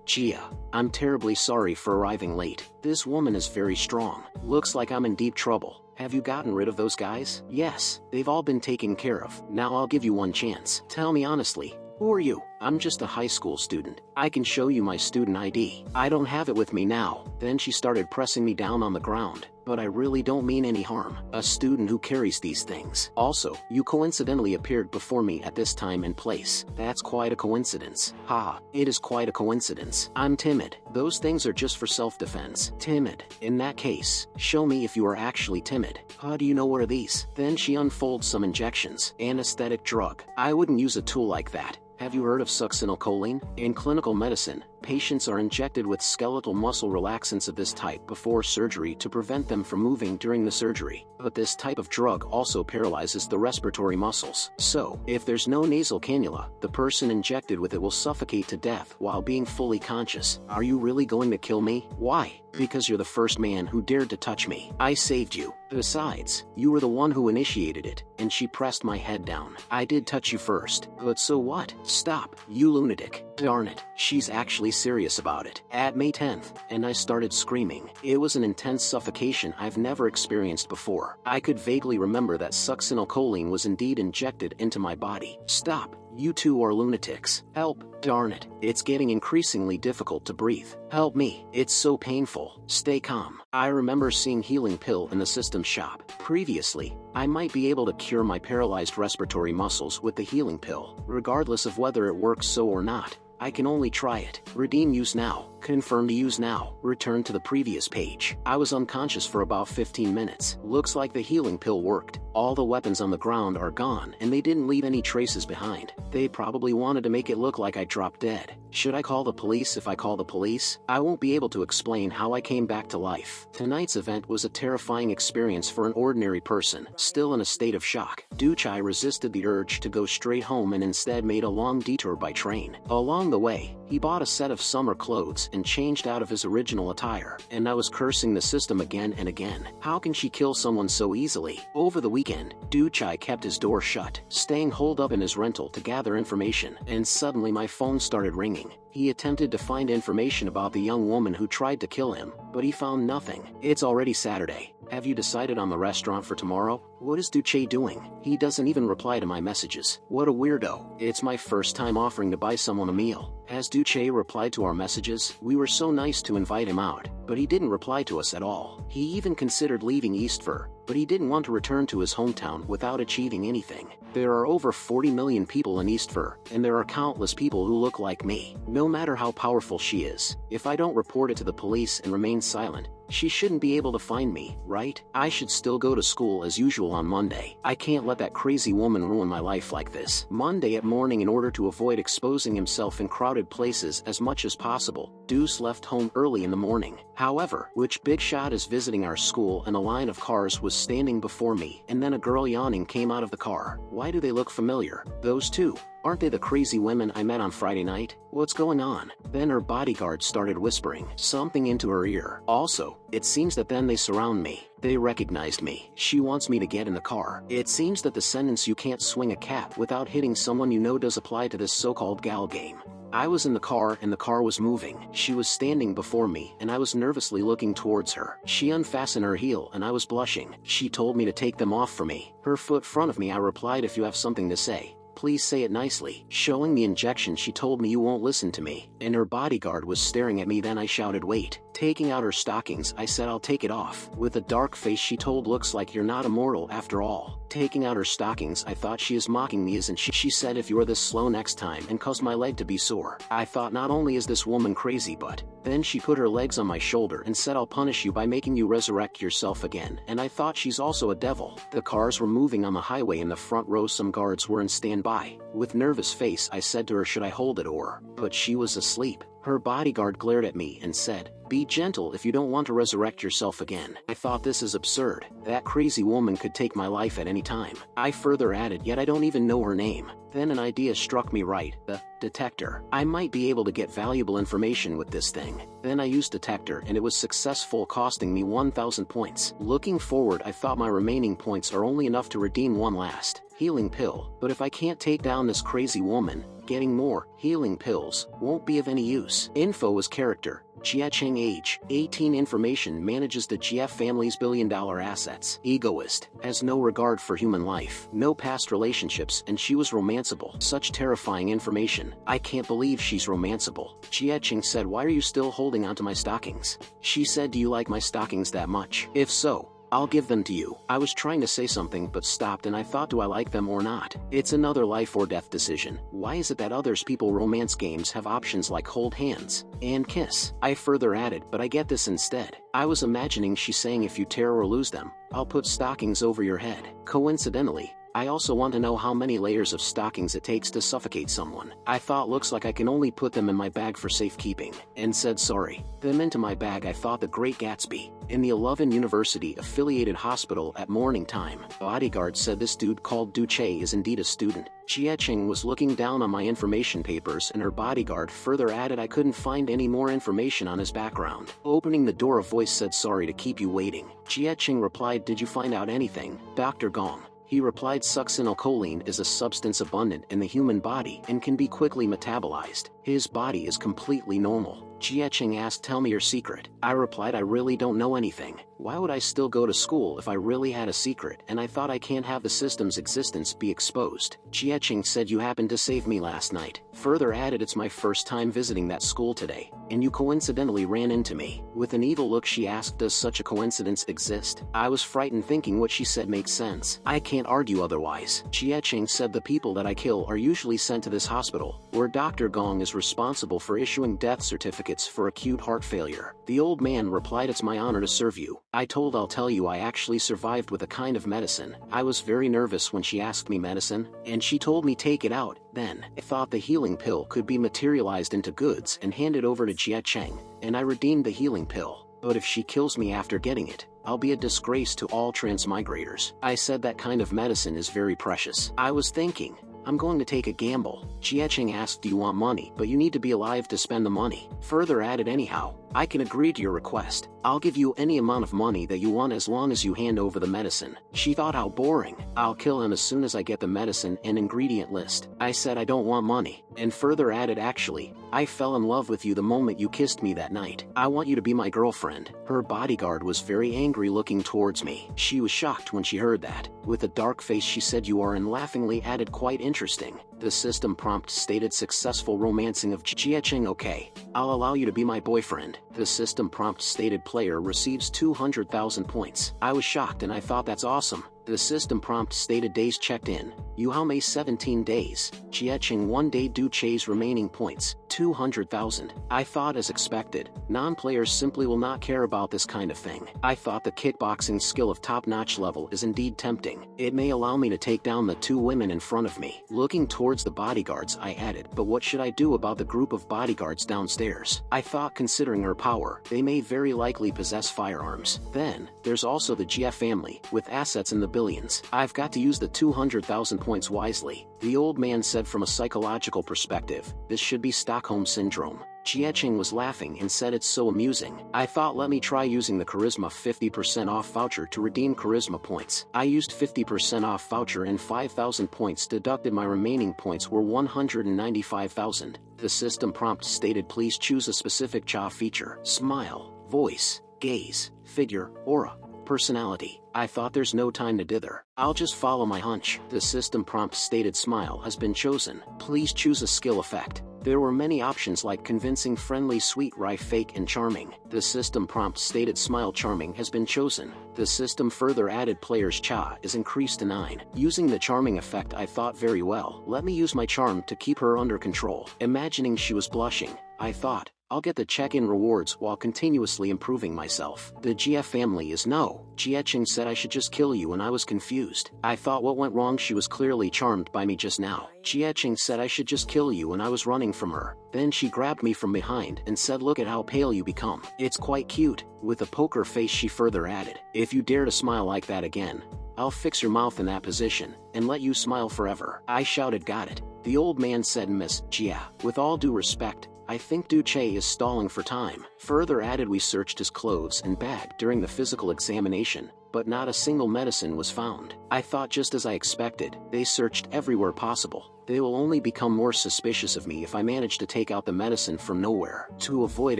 Gia, I'm terribly sorry for arriving late. This woman is very strong. Looks like I'm in deep trouble. Have you gotten rid of those guys? Yes, they've all been taken care of. Now I'll give you one chance. Tell me honestly, who are you? I'm just a high school student. I can show you my student ID. I don't have it with me now. Then she started pressing me down on the ground. But I really don't mean any harm. A student who carries these things. Also, you coincidentally appeared before me at this time and place. That's quite a coincidence. Ha, it is quite a coincidence. I'm timid. Those things are just for self-defense. Timid. In that case, show me if you are actually timid. How do you know what are these? Then she unfolds some injections. Anesthetic drug. I wouldn't use a tool like that. Have you heard of succinylcholine? In clinical medicine, patients are injected with skeletal muscle relaxants of this type before surgery to prevent them from moving during the surgery. But this type of drug also paralyzes the respiratory muscles. So, if there's no nasal cannula, the person injected with it will suffocate to death while being fully conscious. Are you really going to kill me? Why? Because you're the first man who dared to touch me. I saved you. Besides, you were the one who initiated it, and she pressed my head down. I did touch you first, but so what? Stop, you lunatic. Darn it, she's actually serious about it. At May 10th, and I started screaming. It was an intense suffocation I've never experienced before. I could vaguely remember that succinylcholine was indeed injected into my body. Stop. You two are lunatics. Help. Darn it. It's getting increasingly difficult to breathe. Help me. It's so painful. Stay calm. I remember seeing healing pill in the system shop. Previously, I might be able to cure my paralyzed respiratory muscles with the healing pill, regardless of whether it works so or not. I can only try it. Redeem use now. Confirm to use now. Return to the previous page. I was unconscious for about 15 minutes. Looks like the healing pill worked. All the weapons on the ground are gone and they didn't leave any traces behind. They probably wanted to make it look like I dropped dead. Should I call the police? If I call the police, I won't be able to explain how I came back to life. Tonight's event was a terrifying experience for an ordinary person, still in a state of shock. Duchai resisted the urge to go straight home and instead made a long detour by train. Along the way, he bought a set of summer clothes and changed out of his original attire, and I was cursing the system again and again. How can she kill someone so easily? Over the weekend, Duchai kept his door shut, staying holed up in his rental to gather information, and suddenly my phone started ringing. He attempted to find information about the young woman who tried to kill him, but he found nothing. It's already Saturday. Have you decided on the restaurant for tomorrow? What is Duche doing? He doesn't even reply to my messages. What a weirdo. It's my first time offering to buy someone a meal. Has Duche replied to our messages? We were so nice to invite him out, but he didn't reply to us at all. He even considered leaving Eastfur, but he didn't want to return to his hometown without achieving anything. There are over 40 million people in Eastfur, and there are countless people who look like me. No matter how powerful she is, if I don't report it to the police and remain silent, she shouldn't be able to find me, right? I should still go to school as usual on Monday. I can't let that crazy woman ruin my life like this. Monday at morning, in order to avoid exposing himself in crowded places as much as possible, Deuce left home early in the morning. However, which Big Shot is visiting our school and a line of cars was standing before me, and then a girl yawning came out of the car. Why do they look familiar? Those two. Aren't they the crazy women I met on Friday night? What's going on? Then her bodyguard started whispering something into her ear. Also, it seems that then they surround me. They recognized me. She wants me to get in the car. It seems that the sentence "you can't swing a cat without hitting someone you know" does apply to this so-called gal game. I was in the car and the car was moving. She was standing before me and I was nervously looking towards her. She unfastened her heel and I was blushing. She told me to take them off for me. Her foot front of me. I replied, "If you have something to say, please say it nicely." Showing the injection, she told me, "You won't listen to me." And her bodyguard was staring at me. Then I shouted, "Wait." Taking out her stockings, I said, "I'll take it off." With a dark face she told, "Looks like you're not immortal after all." Taking out her stockings, I thought, she is mocking me, isn't she? She said, "If you're this slow next time," and caused my leg to be sore. I thought, not only is this woman crazy, but then she put her legs on my shoulder and said, "I'll punish you by making you resurrect yourself again." And I thought, she's also a devil. The cars were moving on the highway. In the front row some guards were in standby. With nervous face I said to her, "Should I hold it or?" But she was asleep. Her bodyguard glared at me and said, "Be gentle if you don't want to resurrect yourself again." I thought, this is absurd. That crazy woman could take my life at any time. I further added, "Yet I don't even know her name." Then an idea struck me, right, the detector. I might be able to get valuable information with this thing. Then I used detector and it was successful, costing me 1,000 points. Looking forward, I thought my remaining points are only enough to redeem one last healing pill, but if I can't take down this crazy woman, getting more healing pills won't be of any use. Info is character. Jia Cheng age, 18 information manages the Jia family's billion-dollar assets. Egoist, has no regard for human life, no past relationships, and she was romanceable. Such terrifying information. I can't believe she's romanceable. Jia Cheng said, why are you still holding onto my stockings? She said, do you like my stockings that much? If so, I'll give them to you. I was trying to say something but stopped and I thought, do I like them or not? It's another life or death decision. Why is it that others people romance games have options like hold hands and kiss? I further added, but I get this instead. I was imagining she's saying if you tear or lose them, I'll put stockings over your head. Coincidentally, I also want to know how many layers of stockings it takes to suffocate someone. I thought looks like I can only put them in my bag for safekeeping, and said sorry. Them into my bag. I thought The Great Gatsby. In the 11 University-affiliated hospital at morning time, bodyguard said this dude called Duche is indeed a student. Jia Cheng was looking down on my information papers and her bodyguard further added I couldn't find any more information on his background. Opening the door, a voice said, sorry to keep you waiting. Jia Cheng replied, did you find out anything, Dr. Gong? He replied, succinylcholine is a substance abundant in the human body and can be quickly metabolized. His body is completely normal. Jia Cheng asked, tell me your secret. I replied, I really don't know anything. Why would I still go to school if I really had a secret and I thought I can't have the system's existence be exposed? Jia Cheng said, you happened to save me last night. Further added, it's my first time visiting that school today, and you coincidentally ran into me. With an evil look she asked, does such a coincidence exist? I was frightened thinking what she said makes sense. I can't argue otherwise. Jia Cheng said, the people that I kill are usually sent to this hospital, where Dr. Gong is responsible for issuing death certificates for acute heart failure. The old man replied, it's my honor to serve you. I'll tell you I actually survived with a kind of medicine. I was very nervous when she asked me medicine, and she told me take it out. Then, I thought the healing pill could be materialized into goods and handed over to Jia Cheng, and I redeemed the healing pill. But if she kills me after getting it, I'll be a disgrace to all transmigrators. I said that kind of medicine is very precious. I was thinking, I'm going to take a gamble. Jia Cheng asked, do you want money? But you need to be alive to spend the money. Further added, anyhow, I can agree to your request. I'll give you any amount of money that you want as long as you hand over the medicine. She thought, how boring. I'll kill him as soon as I get the medicine and ingredient list. I said I don't want money. And further added, actually, I fell in love with you the moment you kissed me that night. I want you to be my girlfriend. Her bodyguard was very angry looking towards me. She was shocked when she heard that. With a dark face she said, you are, and laughingly added, quite interesting. The system prompt stated, successful romancing of Jia Cheng. Okay, I'll allow you to be my boyfriend. The system prompt stated, player receives 200,000 points. I was shocked and I thought, that's awesome. The system prompt stated, days checked in. You how may 17 days. Jia Cheng 1 day. Duche's remaining points, 200,000. I thought, as expected, non-players simply will not care about this kind of thing. I thought the kickboxing skill of top-notch level is indeed tempting. It may allow me to take down the two women in front of me. Looking towards the bodyguards I added, but what should I do about the group of bodyguards downstairs? I thought, considering her power, they may very likely possess firearms. Then, there's also the Jia family, with assets in the billions. I've got to use the 200,000 points wisely. The old man said, from a psychological perspective, this should be Stockholm Syndrome. Jia Cheng was laughing and said, it's so amusing. I thought, let me try using the Charisma 50% off voucher to redeem Charisma points. I used 50% off voucher and 5,000 points deducted. My remaining points were 195,000. The system prompt stated, please choose a specific Cha feature. Smile, voice, gaze, figure, aura, personality. I thought, there's no time to dither. I'll just follow my hunch. The system prompt stated, smile has been chosen. Please choose a skill effect. There were many options like convincing, friendly, sweet, wry, fake, and charming. The system prompt stated, smile charming has been chosen. The system further added, player's cha is increased to 9. Using the charming effect, I thought, very well. Let me use my charm to keep her under control. Imagining she was blushing, I thought, I'll get the check-in rewards while continuously improving myself. The Jia family is no. Jia Cheng said I should just kill you and I was confused. I thought, what went wrong? She was clearly charmed by me just now. Jia Cheng said I should just kill you and I was running from her. Then she grabbed me from behind and said, look at how pale you become. It's quite cute. With a poker face she further added, if you dare to smile like that again, I'll fix your mouth in that position and let you smile forever. I shouted, got it. The old man said, Miss Jia, with all due respect, I think Duche is stalling for time. Further added, we searched his clothes and bag during the physical examination, but not a single medicine was found. I thought just as I expected, they searched everywhere possible. They will only become more suspicious of me if I manage to take out the medicine from nowhere. To avoid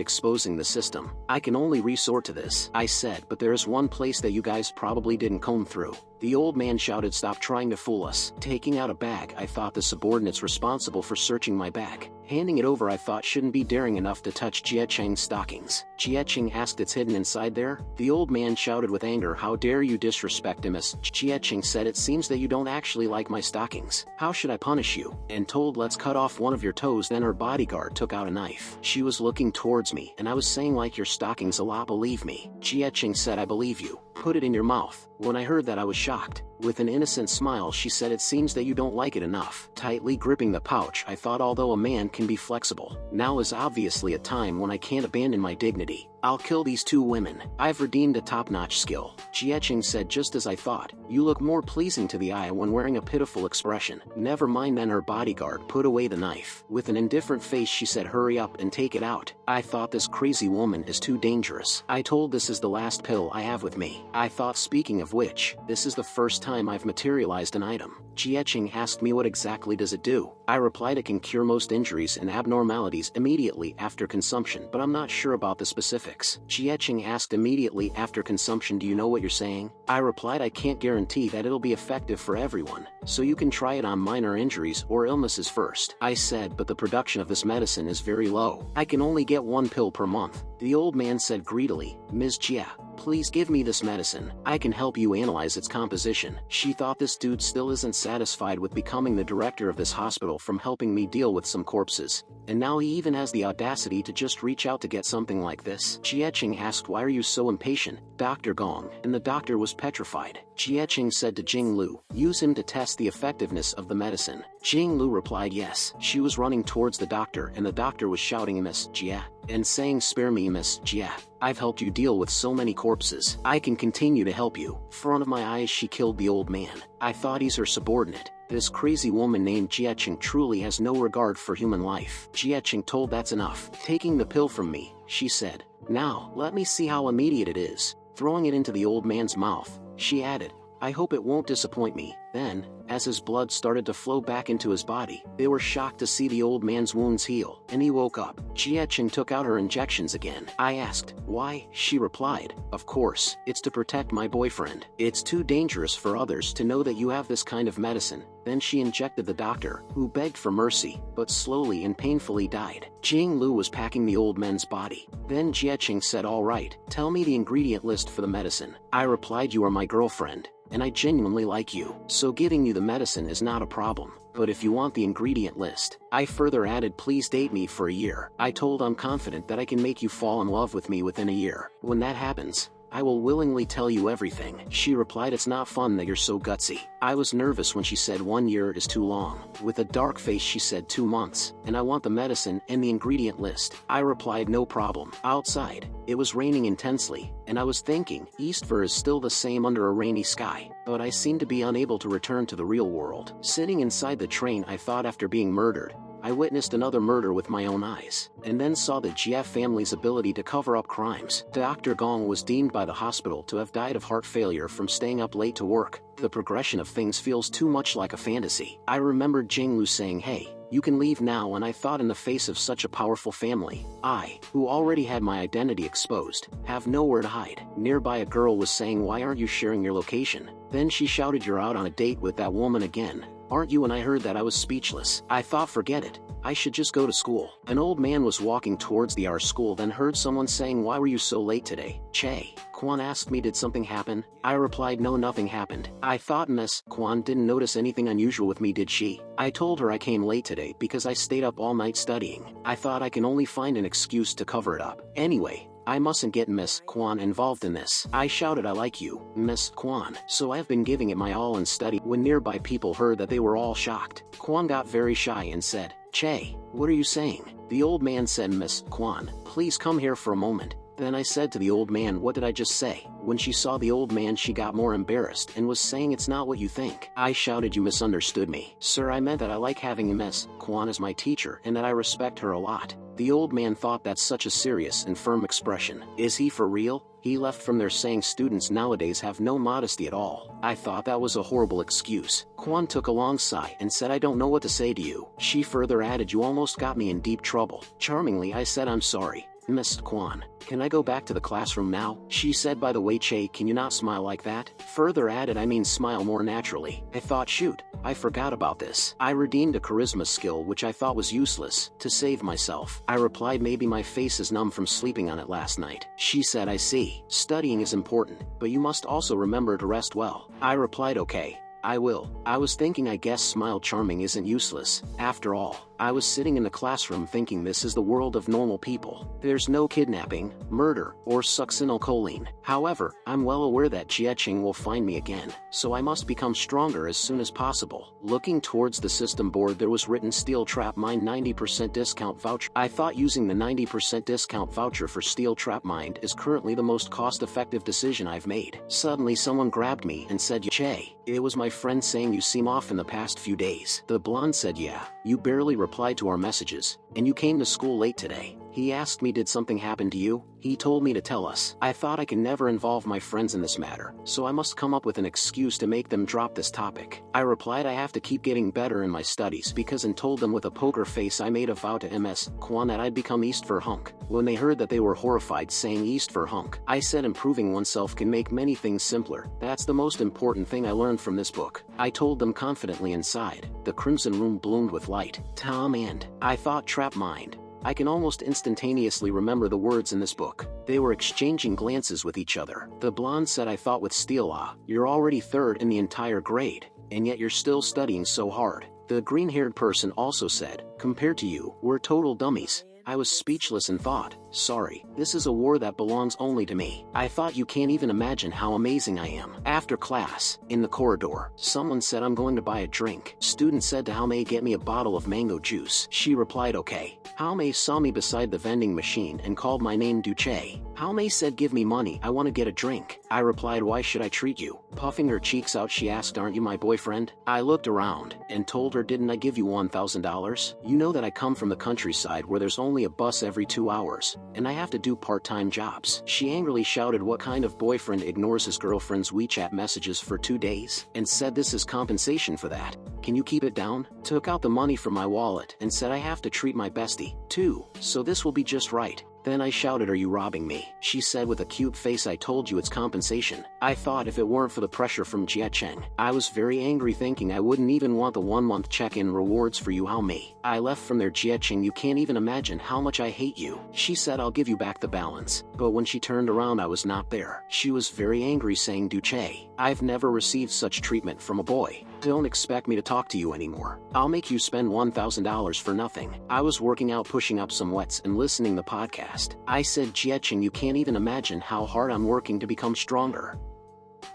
exposing the system, I can only resort to this, I said, but there is one place that you guys probably didn't comb through. The old man shouted, "Stop trying to fool us." Taking out a bag, I thought the subordinates responsible for searching my bag. Handing it over, I thought shouldn't be daring enough to touch Jie Cheng's stockings. Jie Cheng asked, "It's hidden inside there?" The old man shouted with anger, "How dare you disrespect him?" Jie Cheng said, "It seems that you don't actually like my stockings. How should I punish you?" And told, "Let's cut off one of your toes." Then her bodyguard took out a knife. She was looking towards me, and I was saying, "Like your stockings a lot, believe me." Jie Cheng said, "I believe you. Put it in your mouth." When I heard that, I was shocked. With an innocent smile, she said, "It seems that you don't like it enough." Tightly gripping the pouch, I thought, although a man can be flexible, now is obviously a time when I can't abandon my dignity. "I'll kill these two women. I've redeemed a top-notch skill." Jie Cheng said, "Just as I thought. You look more pleasing to the eye when wearing a pitiful expression." "Never mind then." Her bodyguard put away the knife. With an indifferent face, she said, "Hurry up and take it out." I thought, this crazy woman is too dangerous. I told, "This is the last pill I have with me." I thought, speaking of which, this is the first time I've materialized an item. Jie Cheng asked me, "What exactly does it do?" I replied, "It can cure most injuries and abnormalities immediately after consumption, but I'm not sure about the specifics." Jie Cheng asked, "Immediately after consumption, do you know what you're saying?" I replied, "I can't guarantee that it'll be effective for everyone, so you can try it on minor injuries or illnesses first." I said, "But the production of this medicine is very low. I can only get 1 pill per month." The old man said greedily, "Ms. Jie, please give me this medicine. I can help you analyze its composition." She thought, this dude still isn't satisfied with becoming the director of this hospital from helping me deal with some corpses, and now he even has the audacity to just reach out to get something like this. Jie Cheng asked, "Why are you so impatient, Dr. Gong?" And the doctor was petrified. Jie Cheng said to Jing Lu, "Use him to test the effectiveness of the medicine." Jing Lu replied yes. She was running towards the doctor, and the doctor was shouting, "Miss Jie," and saying, "Spare me, Miss Jie. I've helped you deal with so many corpses. I can continue to help you." In front of my eyes, she killed the old man. I thought, he's her subordinate. This crazy woman named Jie Cheng truly has no regard for human life. Jie Cheng told, "That's enough." Taking the pill from me, she said, "Now, let me see how immediate it is." Throwing it into the old man's mouth, she added, "I hope it won't disappoint me." Then, as his blood started to flow back into his body, they were shocked to see the old man's wounds heal, and he woke up. Jie Cheng took out her injections again. I asked, "Why?" She replied, "Of course, it's to protect my boyfriend. It's too dangerous for others to know that you have this kind of medicine." Then she injected the doctor, who begged for mercy, but slowly and painfully died. Jing Lu was packing the old man's body. Then Jie Cheng said, "All right, tell me the ingredient list for the medicine." I replied, "You are my girlfriend, and I genuinely like you, so giving you the medicine is not a problem. But if you want the ingredient list," I further added, "please date me for a year." I told, "I'm confident that I can make you fall in love with me within a year. When that happens, I will willingly tell you everything." She replied, "It's not fun that you're so gutsy." I was nervous when she said 1 year is too long. With a dark face, she said 2 months, and I want the medicine and the ingredient list. I replied, "No problem." Outside, it was raining intensely, and I was thinking, Eastver is still the same under a rainy sky, but I seemed to be unable to return to the real world. Sitting inside the train, I thought, after being murdered, I witnessed another murder with my own eyes, and then saw the Jie family's ability to cover up crimes. Dr. Gong was deemed by the hospital to have died of heart failure from staying up late to work. The progression of things feels too much like a fantasy. I remembered Jing Lu saying, "Hey, you can leave now," and I thought, in the face of such a powerful family, I, who already had my identity exposed, have nowhere to hide. Nearby, a girl was saying, "Why aren't you sharing your location?" Then she shouted, "You're out on a date with that woman again, aren't you?" And I heard that, I was speechless. I thought, forget it. I should just go to school. An old man was walking towards our school, then heard someone saying, "Why were you so late today?" Che Quan asked me, "Did something happen?" I replied, "No, nothing happened." I thought, Miss Quan didn't notice anything unusual with me, did she? I told her I came late today because I stayed up all night studying. I thought I can only find an excuse to cover it up. Anyway, I mustn't get Miss Quan involved in this. I shouted, "I like you, Miss Quan." So I've been giving it my all in study. When nearby people heard that, they were all shocked. Quan got very shy and said, "Che, what are you saying?" The old man said, "Miss Quan, please come here for a moment." Then I said to the old man, "What did I just say?" When she saw the old man, she got more embarrassed and was saying, "It's not what you think." I shouted, "You misunderstood me. Sir, I meant that I like having Miss Quan as my teacher and that I respect her a lot." The old man thought, that's such a serious and firm expression. Is he for real? He left from there saying students nowadays have no modesty at all. I thought that was a horrible excuse. Kwon took a long sigh and said, I don't know what to say to you. She further added, you almost got me in deep trouble. Charmingly I said, I'm sorry, Miss Kwon. Can I go back to the classroom now? She said, by the way Che, can you not smile like that? Further added, I mean smile more naturally. I thought, shoot, I forgot about this. I redeemed a charisma skill which I thought was useless, to save myself. I replied, maybe my face is numb from sleeping on it last night. She said, I see. Studying is important, but you must also remember to rest well. I replied, okay, I will. I was thinking, I guess smile charming isn't useless. After all, I was sitting in the classroom thinking this is the world of normal people. There's no kidnapping, murder, or succinylcholine. However, I'm well aware that Jieching will find me again, so I must become stronger as soon as possible. Looking towards the system board, there was written Steel Trap Mind 90% discount voucher. I thought using the 90% discount voucher for Steel Trap Mind is currently the most cost-effective decision I've made. Suddenly someone grabbed me and said, Che, it was my friend saying you seem off in the past few days. The blonde said, yeah, you barely replied to our messages, and you came to school late today. He asked me, did something happen to you? He told me to tell us. I thought I can never involve my friends in this matter, so I must come up with an excuse to make them drop this topic. I replied, I have to keep getting better in my studies because, and told them with a poker face I made a vow to Ms. Kwon that I'd become East for Hunk. When they heard that, they were horrified, saying East for Hunk. I said, improving oneself can make many things simpler. That's the most important thing I learned from this book. I told them confidently. Inside, the crimson room bloomed with light. Tom and I thought, trap mind. I can almost instantaneously remember the words in this book. They were exchanging glances with each other. The blonde said, I thought with Steel, you're already third in the entire grade, and yet you're still studying so hard. The green-haired person also said, compared to you, we're total dummies. I was speechless and thought, sorry, this is a war that belongs only to me. I thought, you can't even imagine how amazing I am. After class, in the corridor, someone said, I'm going to buy a drink. Student said to Haomei, get me a bottle of mango juice. She replied, okay. Haomei saw me beside the vending machine and called my name, Duche. Haomei said, give me money, I want to get a drink. I replied, why should I treat you? Puffing her cheeks out, she asked, aren't you my boyfriend? I looked around and told her, didn't I give you $1,000? You know that I come from the countryside where there's only a bus every 2 hours, and I have to do part-time jobs. She angrily shouted, what kind of boyfriend ignores his girlfriend's WeChat messages for 2 days? And said, this is compensation for that. Can you keep it down? Took out the money from my wallet and said, I have to treat my bestie, too, so this will be just right. Then I shouted, are you robbing me? She said with a cute face, I told you it's compensation. I thought if it weren't for the pressure from Jiecheng, I was very angry, thinking I wouldn't even want the 1-month check-in rewards for you, Haomei. I left from there. Jiecheng, you can't even imagine how much I hate you. She said, I'll give you back the balance. But when she turned around, I was not there. She was very angry, saying, Duche, I've never received such treatment from a boy. Don't expect me to talk to you anymore. I'll make you spend $1,000 for nothing. I was working out, pushing up some weights and listening the podcast. I said, Jiecheng, you can't even imagine how hard I'm working to become stronger.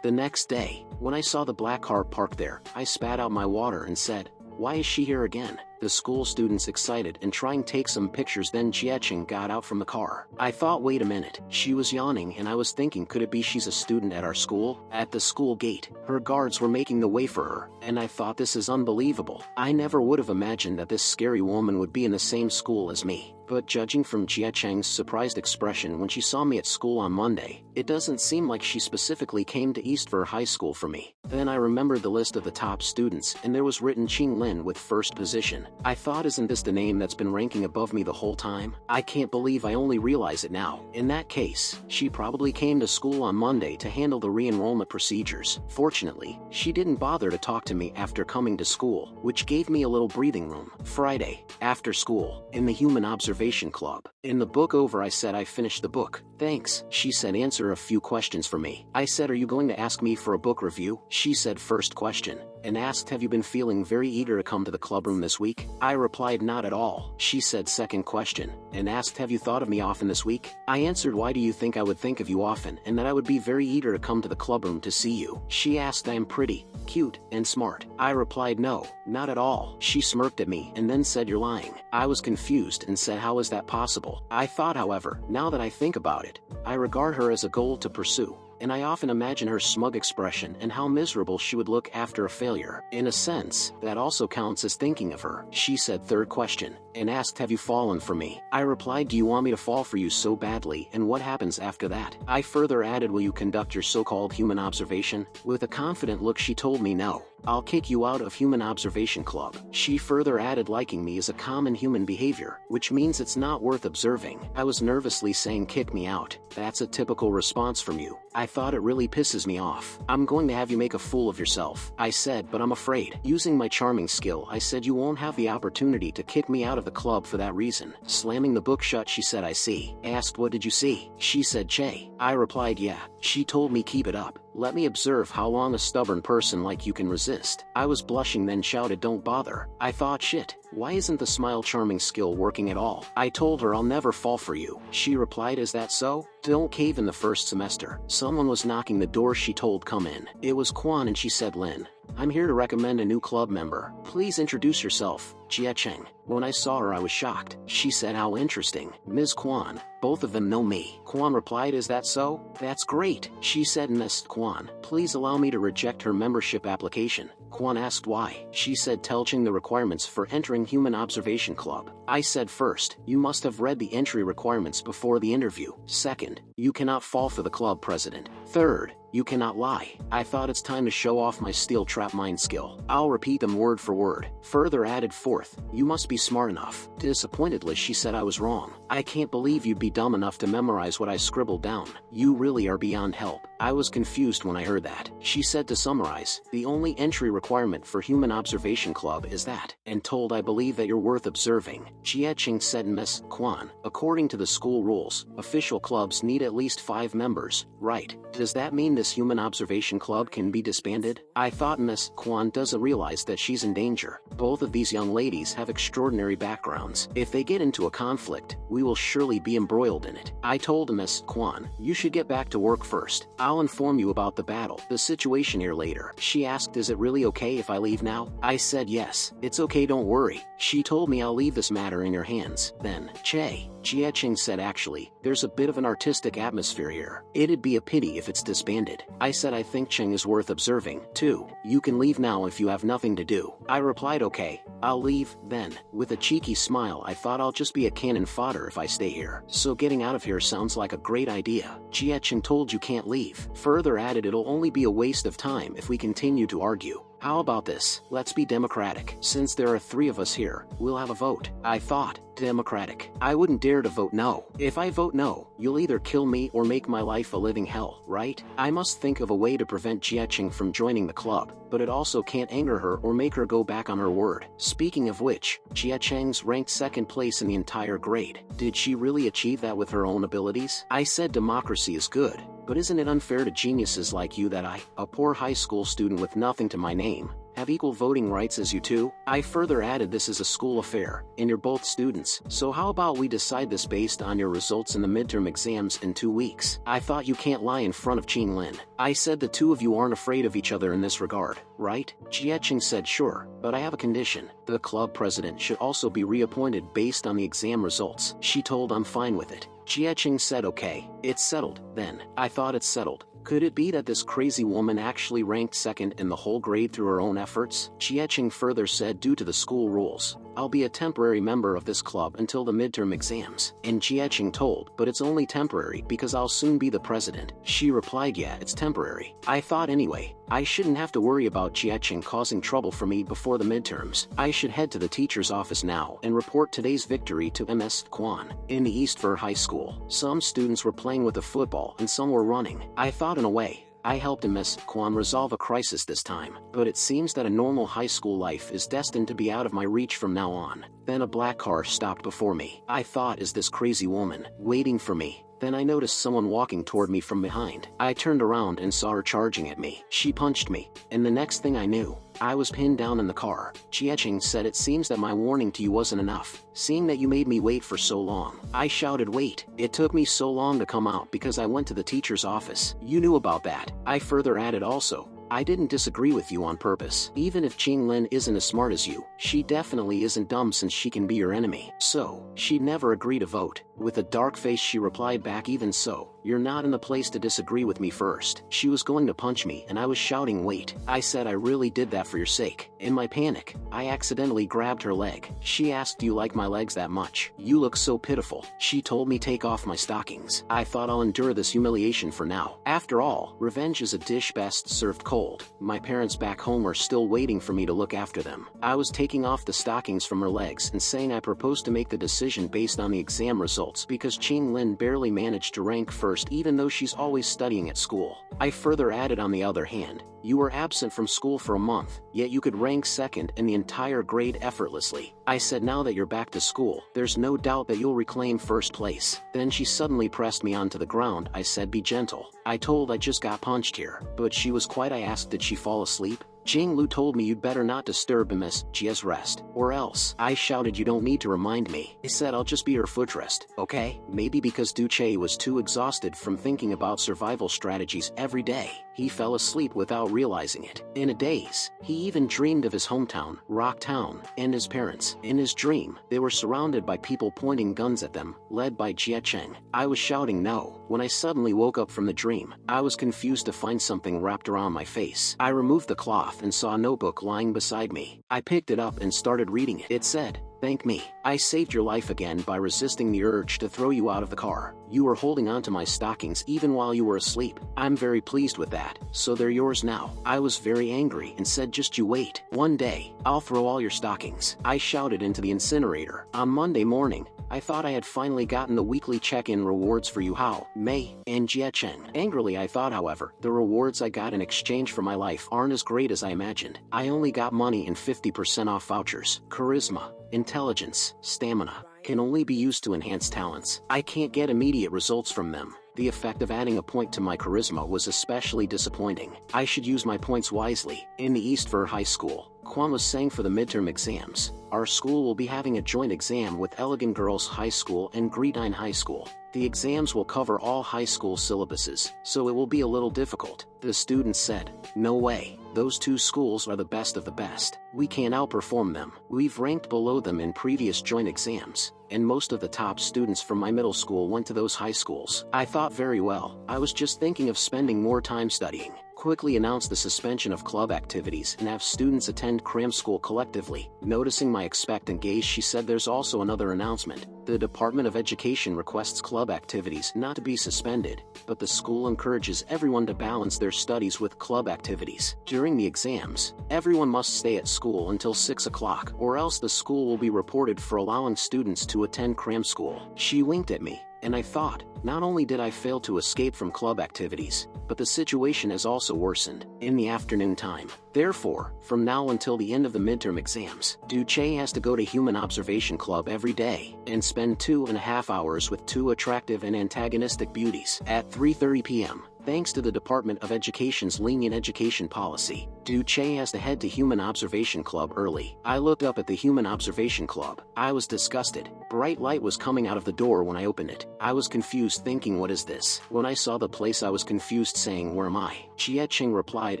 The next day, when I saw the black car parked there, I spat out my water and said, why is she here again? The school students excited and trying to take some pictures. Then Jiecheng got out from the car. I thought, wait a minute. She was yawning and I was thinking, could it be she's a student at our school? At the school gate, her guards were making the way for her, and I thought, this is unbelievable. I never would have imagined that this scary woman would be in the same school as me. But judging from Jiecheng's surprised expression when she saw me at school on Monday, it doesn't seem like she specifically came to Eastver High School for me. Then I remembered the list of the top students, and there was written Qing Lin with first position. I thought, isn't this the name that's been ranking above me the whole time? I can't believe I only realize it now. In that case, she probably came to school on Monday to handle the re-enrollment procedures. Fortunately, she didn't bother to talk to me after coming to school, which gave me a little breathing room. Friday, after school, in the Human Observation Club. In the book over, I said, I finished the book. Thanks. She said, answer a few questions for me. I said, are you going to ask me for a book review? She said, first question, and asked, have you been feeling very eager to come to the clubroom this week? I replied, not at all. She said, second question, and asked, have you thought of me often this week? I answered, why do you think I would think of you often, and that I would be very eager to come to the clubroom to see you? She asked, I am pretty, cute, and smart. I replied, no, not at all. She smirked at me and then said, you're lying. I was confused and said, how is that possible? I thought, however, now that I think about it, I regard her as a goal to pursue, and I often imagine her smug expression and how miserable she would look after a failure. In a sense, that also counts as thinking of her. She said, third question, and asked, have you fallen for me? I replied, do you want me to fall for you so badly, and what happens after that? I further added, will you conduct your so-called human observation? With a confident look she told me no. I'll kick you out of Human Observation Club. She further added, liking me is a common human behavior, which means it's not worth observing. I was nervously saying, kick me out. That's a typical response from you. I thought it really pisses me off. I'm going to have you make a fool of yourself. I said, but I'm afraid. Using my charming skill, I said, you won't have the opportunity to kick me out of the club for that reason. Slamming the book shut, she said, I see. Asked, what did you see? She said, Che. I replied, yeah. She told me, keep it up. Let me observe how long a stubborn person like you can resist. I was blushing, then shouted, don't bother. I thought, shit, why isn't the smile charming skill working at all? I told her, I'll never fall for you. She replied, is that so? Don't cave in the first semester. Someone was knocking the door, she told, come in. It was Kwan, and she said, Lin, I'm here to recommend a new club member. Please introduce yourself. Jia Cheng. When I saw her, I was shocked. She said, how interesting. Ms. Kwan, both of them know me. Kwan replied, is that so? That's great. She said, Ms. Kwan, please allow me to reject her membership application. Kwan asked why. She said, tell Cheng the requirements for entering Human Observation Club. I said, first, you must have read the entry requirements before the interview. Second, you cannot fall for the club president. Third, you cannot lie. I thought it's time to show off my steel trap mind skill. I'll repeat them word for word. Further added, fourth, you must be smart enough. Disappointedly, she said, I was wrong. I can't believe you'd be dumb enough to memorize what I scribbled down. You really are beyond help. I was confused when I heard that. She said, to summarize, the only entry requirement for Human Observation Club is that, and told, I believe that you're worth observing. Jia Cheng said, Miss Kwan, according to the school rules, official clubs need at least 5 members, right? Does that mean this Human Observation Club can be disbanded? I thought Miss Kwan doesn't realize that she's in danger. Both of these young ladies have extraordinary backgrounds. If they get into a conflict, we will surely be embroiled in it. I told Miss Kwan, you should get back to work first. I'll inform you about the situation here later. She asked, is it really okay if I leave now? I said, yes, it's okay, don't worry. She told me, I'll leave this matter in your hands. Then, Jia Cheng said, actually, there's a bit of an artistic atmosphere here. It'd be a pity if it's disbanded. I said, I think Cheng is worth observing, too. You can leave now if you have nothing to do. I replied, okay, I'll leave. Then, with a cheeky smile, I thought I'll just be a cannon fodder if I stay here. So getting out of here sounds like a great idea. Jia Cheng told, you can't leave. Further added, it'll only be a waste of time if we continue to argue. How about this? Let's be democratic. Since there are 3 of us here, we'll have a vote. I thought, democratic. I wouldn't dare to vote no. If I vote no, you'll either kill me or make my life a living hell, right? I must think of a way to prevent Jia Cheng from joining the club, but it also can't anger her or make her go back on her word. Speaking of which, Jia Cheng's ranked 2nd place in the entire grade. Did she really achieve that with her own abilities? I said, democracy is good, but isn't it unfair to geniuses like you that I, a poor high school student with nothing to my name, have equal voting rights as you too? I further added, this is a school affair, and you're both students, so how about we decide this based on your results in the midterm exams in 2 weeks? I thought, you can't lie in front of Qin Lin. I said, the 2 of you aren't afraid of each other in this regard, right? Jia Cheng said, sure, but I have a condition. The club president should also be reappointed based on the exam results. She told, I'm fine with it. Jia Cheng said, okay, it's settled. Then, I thought, it's settled. Could it be that this crazy woman actually ranked 2nd in the whole grade through her own efforts? Jia Cheng further said, due to the school rules, I'll be a temporary member of this club until the midterm exams. And Jia Cheng told, but it's only temporary because I'll soon be the president. She replied, yeah, it's temporary. I thought, anyway, I shouldn't have to worry about Jia Cheng causing trouble for me before the midterms. I should head to the teacher's office now and report today's victory to Ms. Kwan. In the East Ver High School, some students were playing with a football and some were running. I thought, in a way, I helped Ms. Kwan resolve a crisis this time, but it seems that a normal high school life is destined to be out of my reach from now on. Then a black car stopped before me. I thought, is this crazy woman waiting for me? Then I noticed someone walking toward me from behind. I turned around and saw her charging at me. She punched me, and the next thing I knew, I was pinned down in the car. Jia Cheng said, it seems that my warning to you wasn't enough, seeing that you made me wait for so long. I shouted, wait, it took me so long to come out because I went to the teacher's office. You knew about that. I further added, also, I didn't disagree with you on purpose. Even if Qing Lin isn't as smart as you, she definitely isn't dumb since she can be your enemy. So, she'd never agree to vote. With a dark face she replied back, even so, you're not in the place to disagree with me first. She was going to punch me and I was shouting wait. I said I really did that for your sake. In my panic, I accidentally grabbed her leg. She asked, do you like my legs that much? You look so pitiful. She told me take off my stockings. I thought I'll endure this humiliation for now. After all, revenge is a dish best served cold. My parents back home are still waiting for me to look after them. I was taking off the stockings from her legs and saying I proposed to make the decision based on the exam results because Qing Lin barely managed to rank first even though she's always studying at school. I further added, on the other hand, you were absent from school for a month, yet you could rank second in the entire grade effortlessly. I said now that you're back to school, there's no doubt that you'll reclaim first place. Then she suddenly pressed me onto the ground. I said be gentle. I told I just got punched here, but she was quiet. I asked did she fall asleep? Jing Lu told me you'd better not disturb Miss Jia's rest, or else. I shouted you don't need to remind me. I said I'll just be her footrest, okay? Maybe because Du Che was too exhausted from thinking about survival strategies every day, he fell asleep without realizing it. In a daze, he even dreamed of his hometown, Rock Town, and his parents. In his dream, they were surrounded by people pointing guns at them, led by Jia Cheng. I was shouting no. When I suddenly woke up from the dream, I was confused to find something wrapped around my face. I removed the cloth and saw a notebook lying beside me. I picked it up and started reading it. It said, thank me. I saved your life again by resisting the urge to throw you out of the car. You were holding onto my stockings even while you were asleep. I'm very pleased with that, so they're yours now. I was very angry and said just you wait. One day, I'll throw all your stockings. I shouted into the incinerator. On Monday morning, I thought I had finally gotten the weekly check-in rewards for Yu Hao, Mei, and Jia Cheng. Angrily I thought, however, the rewards I got in exchange for my life aren't as great as I imagined. I only got money and 50% off vouchers. Charisma, intelligence, stamina can only be used to enhance talents. I can't get immediate results from them. The effect of adding a point to my charisma was especially disappointing. I should use my points wisely. In the East for high school, Quan was saying for the midterm exams, our school will be having a joint exam with Elegant Girls High School and Gredine High School. The exams will cover all high school syllabuses, so it will be a little difficult. The students said, no way. Those two schools are the best of the best. We can't outperform them. We've ranked below them in previous joint exams, and most of the top students from my middle school went to those high schools. I thought very well. I was just thinking of spending more time studying. Quickly announce the suspension of club activities and have students attend cram school collectively. Noticing my expectant gaze, she said there's also another announcement. The Department of Education requests club activities not to be suspended, but the school encourages everyone to balance their studies with club activities. During the exams, everyone must stay at school until 6 o'clock, or else the school will be reported for allowing students to attend cram school. She winked at me, and I thought, not only did I fail to escape from club activities, but the situation has also worsened. In the afternoon time, therefore, from now until the end of the midterm exams, Du Che has to go to Human Observation Club every day and spend 2.5 hours with two attractive and antagonistic beauties. At 3:30 p.m., thanks to the Department of Education's lenient education policy, Du Che has to head to Human Observation Club early. I looked up at the Human Observation Club. I was disgusted. Bright light was coming out of the door when I opened it. I was confused, thinking what is this? When I saw the place I was confused, saying where am I? Jia Cheng replied,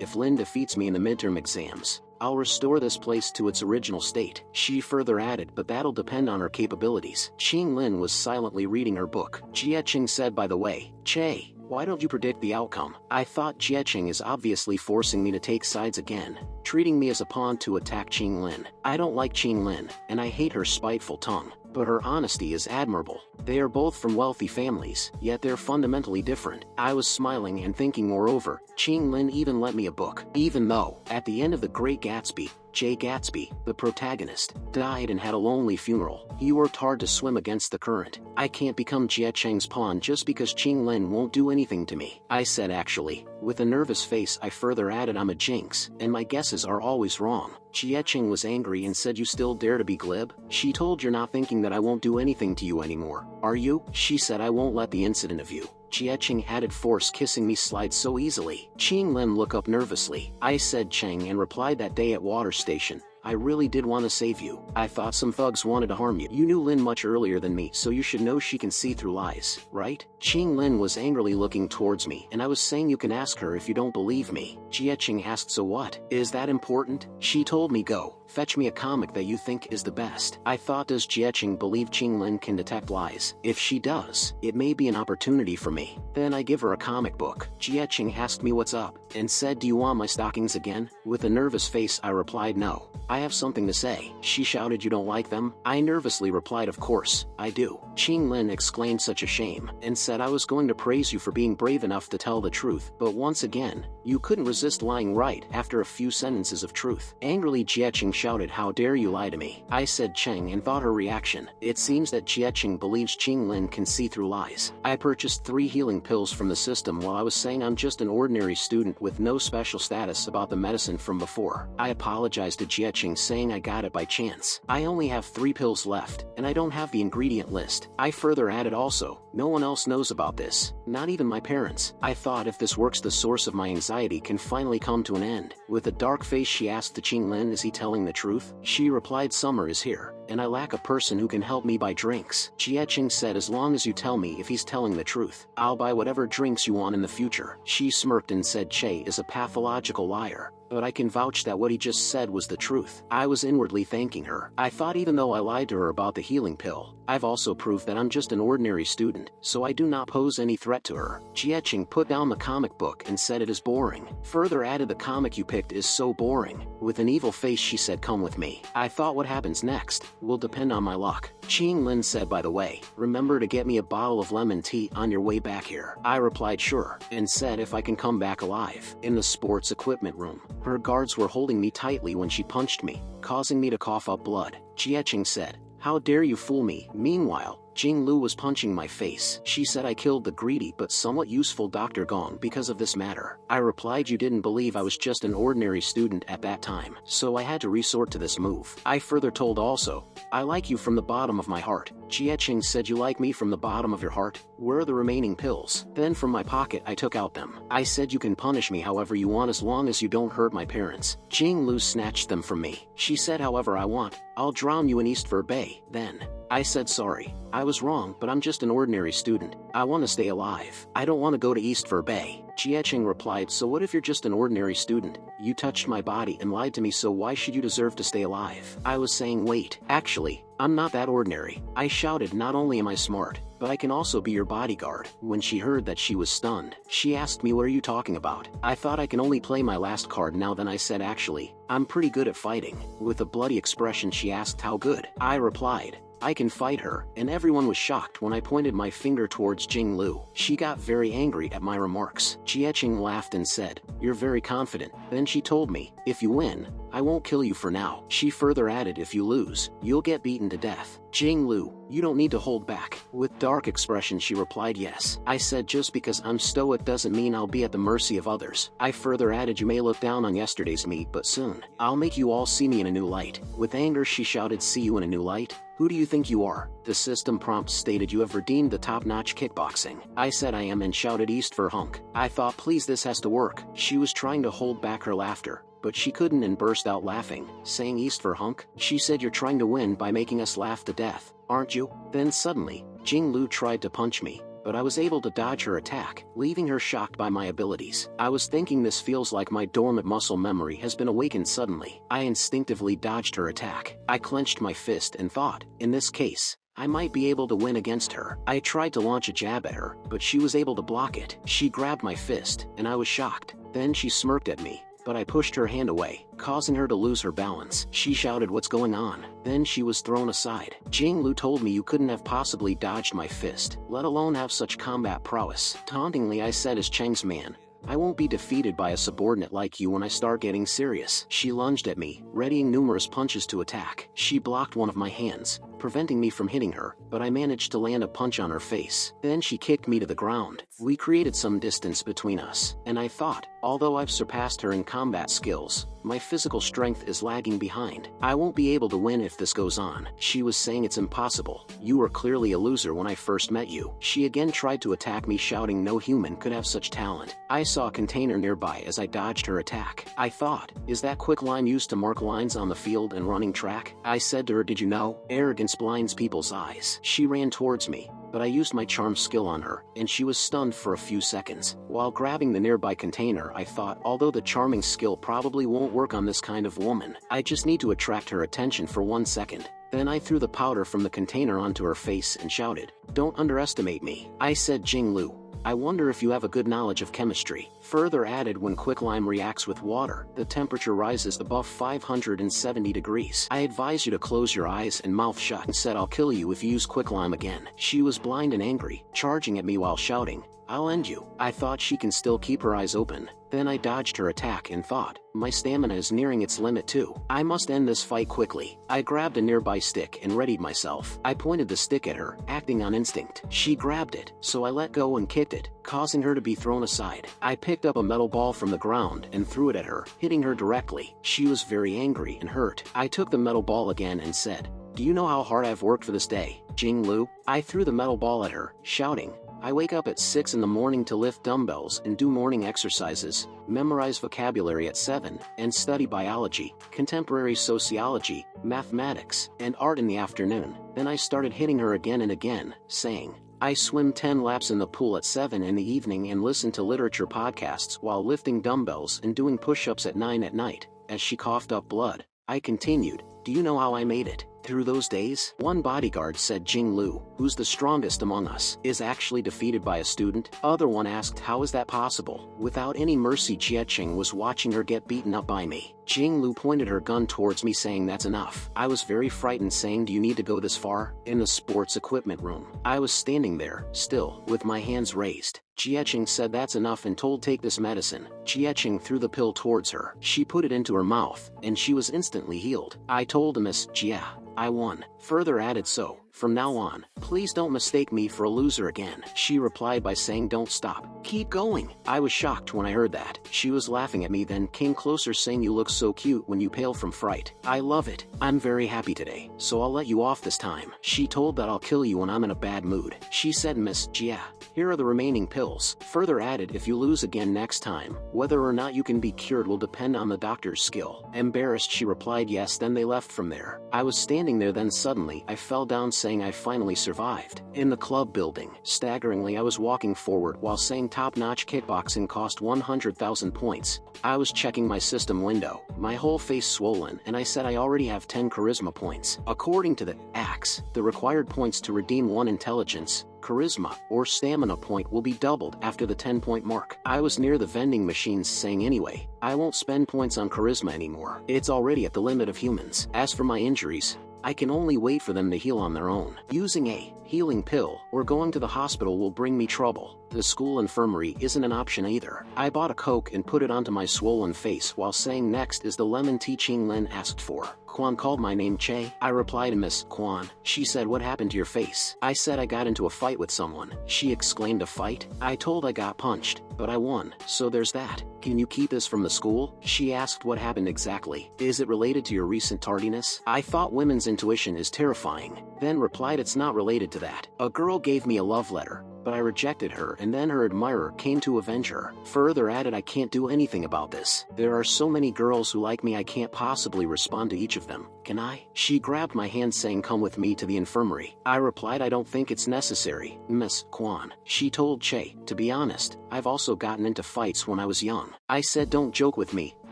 if Lin defeats me in the midterm exams, I'll restore this place to its original state. She further added, but that'll depend on her capabilities. Qing Lin was silently reading her book. Jia Cheng said, by the way, Che, why don't you predict the outcome? I thought Jia Cheng is obviously forcing me to take sides again, treating me as a pawn to attack Qing Lin. I don't like Qing Lin, and I hate her spiteful tongue, but her honesty is admirable. They are both from wealthy families, yet they're fundamentally different. I was smiling and thinking, moreover, Qing Lin even lent me a book, even though, at the end of The Great Gatsby, Jay Gatsby, the protagonist, died and had a lonely funeral. He worked hard to swim against the current. I can't become Jia Cheng's pawn just because Qing Lin won't do anything to me. I said actually. With a nervous face I further added, I'm a jinx, and my guesses are always wrong. Jia Cheng was angry and said, you still dare to be glib? She told, you're not thinking that I won't do anything to you anymore, are you? She said, I won't let the incident of you, Jia Cheng added force kissing me, slide so easily. Qing Lin looked up nervously. I said Cheng and replied, that day at water station, I really did want to save you. I thought some thugs wanted to harm you. You knew Lin much earlier than me, so you should know she can see through lies, right? Qing Lin was angrily looking towards me, and I was saying you can ask her if you don't believe me. Jieqing asked, so what? Is that important? She told me, go, fetch me a comic that you think is the best. I thought, does Jieqing believe Qing Lin can detect lies? If she does, it may be an opportunity for me. Then I give her a comic book. Jieqing asked me what's up, and said, do you want my stockings again? With a nervous face I replied, no. I have something to say. She shouted, you don't like them? I nervously replied, of course, I do. Qing Lin exclaimed, such a shame, and said, I was going to praise you for being brave enough to tell the truth, but once again, you couldn't resist lying right after a few sentences of truth. Angrily Jieqing shouted, how dare you lie to me? I said Cheng and thought her reaction. It seems that Jieqing believes Qing Lin can see through lies. I purchased 3 healing pills from the system while I was saying I'm just an ordinary student with no special status about the medicine from before. I apologized to Jieqing, saying I got it by chance. I only have 3 pills left, and I don't have the ingredient list. I further added also, no one else knows about this, not even my parents. I thought if this works, the source of my anxiety can finally come to an end. With a dark face she asked the Qing Lin, is he telling the truth? She replied, summer is here, and I lack a person who can help me buy drinks. Jieqing said, as long as you tell me if he's telling the truth, I'll buy whatever drinks you want in the future. She smirked and said, Che is a pathological liar, but I can vouch that what he just said was the truth. I was inwardly thanking her. I thought even though I lied to her about the healing pill, I've also proved that I'm just an ordinary student, so I do not pose any threat to her. Jieqing put down the comic book and said, it is boring. Further added, the comic you picked is so boring. With an evil face she said, come with me. I thought what happens next will depend on my luck. Qing Lin said, by the way, remember to get me a bottle of lemon tea on your way back here. I replied sure, and said if I can come back alive. In the sports equipment room, her guards were holding me tightly when she punched me, causing me to cough up blood. Jieqing said, how dare you fool me? Meanwhile, Jing Lu was punching my face. She said I killed the greedy but somewhat useful Dr. Gong because of this matter. I replied, you didn't believe I was just an ordinary student at that time, so I had to resort to this move. I further told also, I like you from the bottom of my heart. Jieqing said, you like me from the bottom of your heart? Where are the remaining pills? Then from my pocket I took out them. I said, you can punish me however you want as long as you don't hurt my parents. Jing Lu snatched them from me. She said, however I want, I'll drown you in Eastford Bay. Then I said, sorry, I was wrong, but I'm just an ordinary student. I want to stay alive. I don't want to go to Eastford Bay. Jieqing replied, so what if you're just an ordinary student? You touched my body and lied to me, so why should you deserve to stay alive? I was saying, wait, actually, I'm not that ordinary. I shouted, not only am I smart, but I can also be your bodyguard. When she heard that, she was stunned. She asked me, what are you talking about? I thought I can only play my last card now. Then I said, actually, I'm pretty good at fighting. With a bloody expression she asked, how good? I replied, I can fight her, and everyone was shocked when I pointed my finger towards Jing Lu. She got very angry at my remarks. Jieqing laughed and said, you're very confident. Then she told me, if you win, I won't kill you for now. She further added, if you lose, you'll get beaten to death. Jing Lu, you don't need to hold back. With dark expression she replied, yes. I said, just because I'm stoic doesn't mean I'll be at the mercy of others. I further added, you may look down on yesterday's me, but soon, I'll make you all see me in a new light. With anger she shouted, see you in a new light? Who do you think you are? The system prompt stated, you have redeemed the top-notch kickboxing. I said I am and shouted, East for hunk. I thought, please, this has to work. She was trying to hold back her laughter, but she couldn't and burst out laughing, saying, East for hunk? She said, you're trying to win by making us laugh to death, aren't you? Then suddenly, Jing Lu tried to punch me, but I was able to dodge her attack, leaving her shocked by my abilities. I was thinking, this feels like my dormant muscle memory has been awakened suddenly. I instinctively dodged her attack. I clenched my fist and thought, in this case, I might be able to win against her. I tried to launch a jab at her, but she was able to block it. She grabbed my fist, and I was shocked. Then she smirked at me, but I pushed her hand away, causing her to lose her balance. She shouted, what's going on? Then she was thrown aside. Jing Lu told me, you couldn't have possibly dodged my fist, let alone have such combat prowess. Tauntingly I said, as Cheng's man, I won't be defeated by a subordinate like you when I start getting serious. She lunged at me, readying numerous punches to attack. She blocked one of my hands, preventing me from hitting her, but I managed to land a punch on her face. Then she kicked me to the ground. We created some distance between us, and I thought, Although I've surpassed her in combat skills, my physical strength is lagging behind. I won't be able to win if this goes on. She was saying it's impossible. You were clearly a loser when I first met you. She again tried to attack me, shouting no human could have such talent. I saw a container nearby as I dodged her attack. I thought, is that quicklime used to mark lines on the field and running track? I said to her, did you know? Arrogance blinds people's eyes. She ran towards me, but I used my charm skill on her, and she was stunned for a few seconds. While grabbing the nearby container, I thought, although the charming skill probably won't work on this kind of woman, I just need to attract her attention for 1 second. Then I threw the powder from the container onto her face and shouted, don't underestimate me. I said, Jinglu, I wonder if you have a good knowledge of chemistry. Further added, when quicklime reacts with water, the temperature rises above 570 degrees. I advise you to close your eyes and mouth shut, and said I'll kill you if you use quicklime again. She was blind and angry, charging at me while shouting, I'll end you. I thought she can still keep her eyes open. Then I dodged her attack and thought, my stamina is nearing its limit too. I must end this fight quickly. I grabbed a nearby stick and readied myself. I pointed the stick at her, acting on instinct. She grabbed it, so I let go and kicked it, causing her to be thrown aside. I picked up a metal ball from the ground and threw it at her, hitting her directly. She was very angry and hurt. I took the metal ball again and said, do you know how hard I've worked for this day, Jinglu? I threw the metal ball at her, shouting, I wake up at 6 in the morning to lift dumbbells and do morning exercises, memorize vocabulary at 7, and study biology, contemporary sociology, mathematics, and art in the afternoon. Then I started hitting her again and again, saying, I swim 10 laps in the pool at 7 in the evening and listen to literature podcasts while lifting dumbbells and doing push-ups at 9 at night. As she coughed up blood, I continued, do you know how I made it through those days? One bodyguard said, Jinglu, who's the strongest among us, is actually defeated by a student. Other one asked, how is that possible? Without any mercy, Jiecheng was watching her get beaten up by me. Jinglu pointed her gun towards me, saying that's enough. I was very frightened, saying, do you need to go this far? In the sports equipment room, I was standing there, still, with my hands raised. Jiecheng said that's enough and told, take this medicine. Jiecheng threw the pill towards her. She put it into her mouth, and she was instantly healed. I told Miss Jia, I won. Further added, so, from now on, please don't mistake me for a loser again. She replied by saying, don't stop. Keep going. I was shocked when I heard that. She was laughing at me, then came closer, saying, you look so cute when you pale from fright. I love it. I'm very happy today, so I'll let you off this time. She told that I'll kill you when I'm in a bad mood. She said, Miss Jia, here are the remaining pills. Further added, if you lose again next time, whether or not you can be cured will depend on the doctor's skill. Embarrassed, she replied yes. Then they left from there. I was standing there, then suddenly I fell down, saying I finally survived. In the club building, staggeringly I was walking forward while saying top-notch kickboxing cost 100,000 points. I was checking my system window, my whole face swollen, and I said I already have 10 charisma points. According to the axe, the required points to redeem 1 intelligence, charisma, or stamina point will be doubled after the 10-point mark. I was near the vending machines, saying anyway, I won't spend points on charisma anymore. It's already at the limit of humans. As for my injuries, I can only wait for them to heal on their own. Using a healing pill or going to the hospital will bring me trouble. The school infirmary isn't an option either. I bought a Coke and put it onto my swollen face while saying, next is the lemon tea Ching Lin asked for. Quan called my name Che. I replied, Miss Quan. She said, what happened to your face? I said I got into a fight with someone. She exclaimed, a fight? I told I got punched, but I won, so there's that. Can you keep this from the school? She asked, what happened exactly? Is it related to your recent tardiness? I thought women's intuition is terrifying, then replied, it's not related to that. A girl gave me a love letter, but I rejected her, and then her admirer came to avenge her. Further added, I can't do anything about this. There are so many girls who like me, I can't possibly respond to each of them. Can I? She grabbed my hand, saying, come with me to the infirmary. I replied, I don't think it's necessary, Miss Quan. She told Che, to be honest, I've also gotten into fights when I was young. I said, don't joke with me,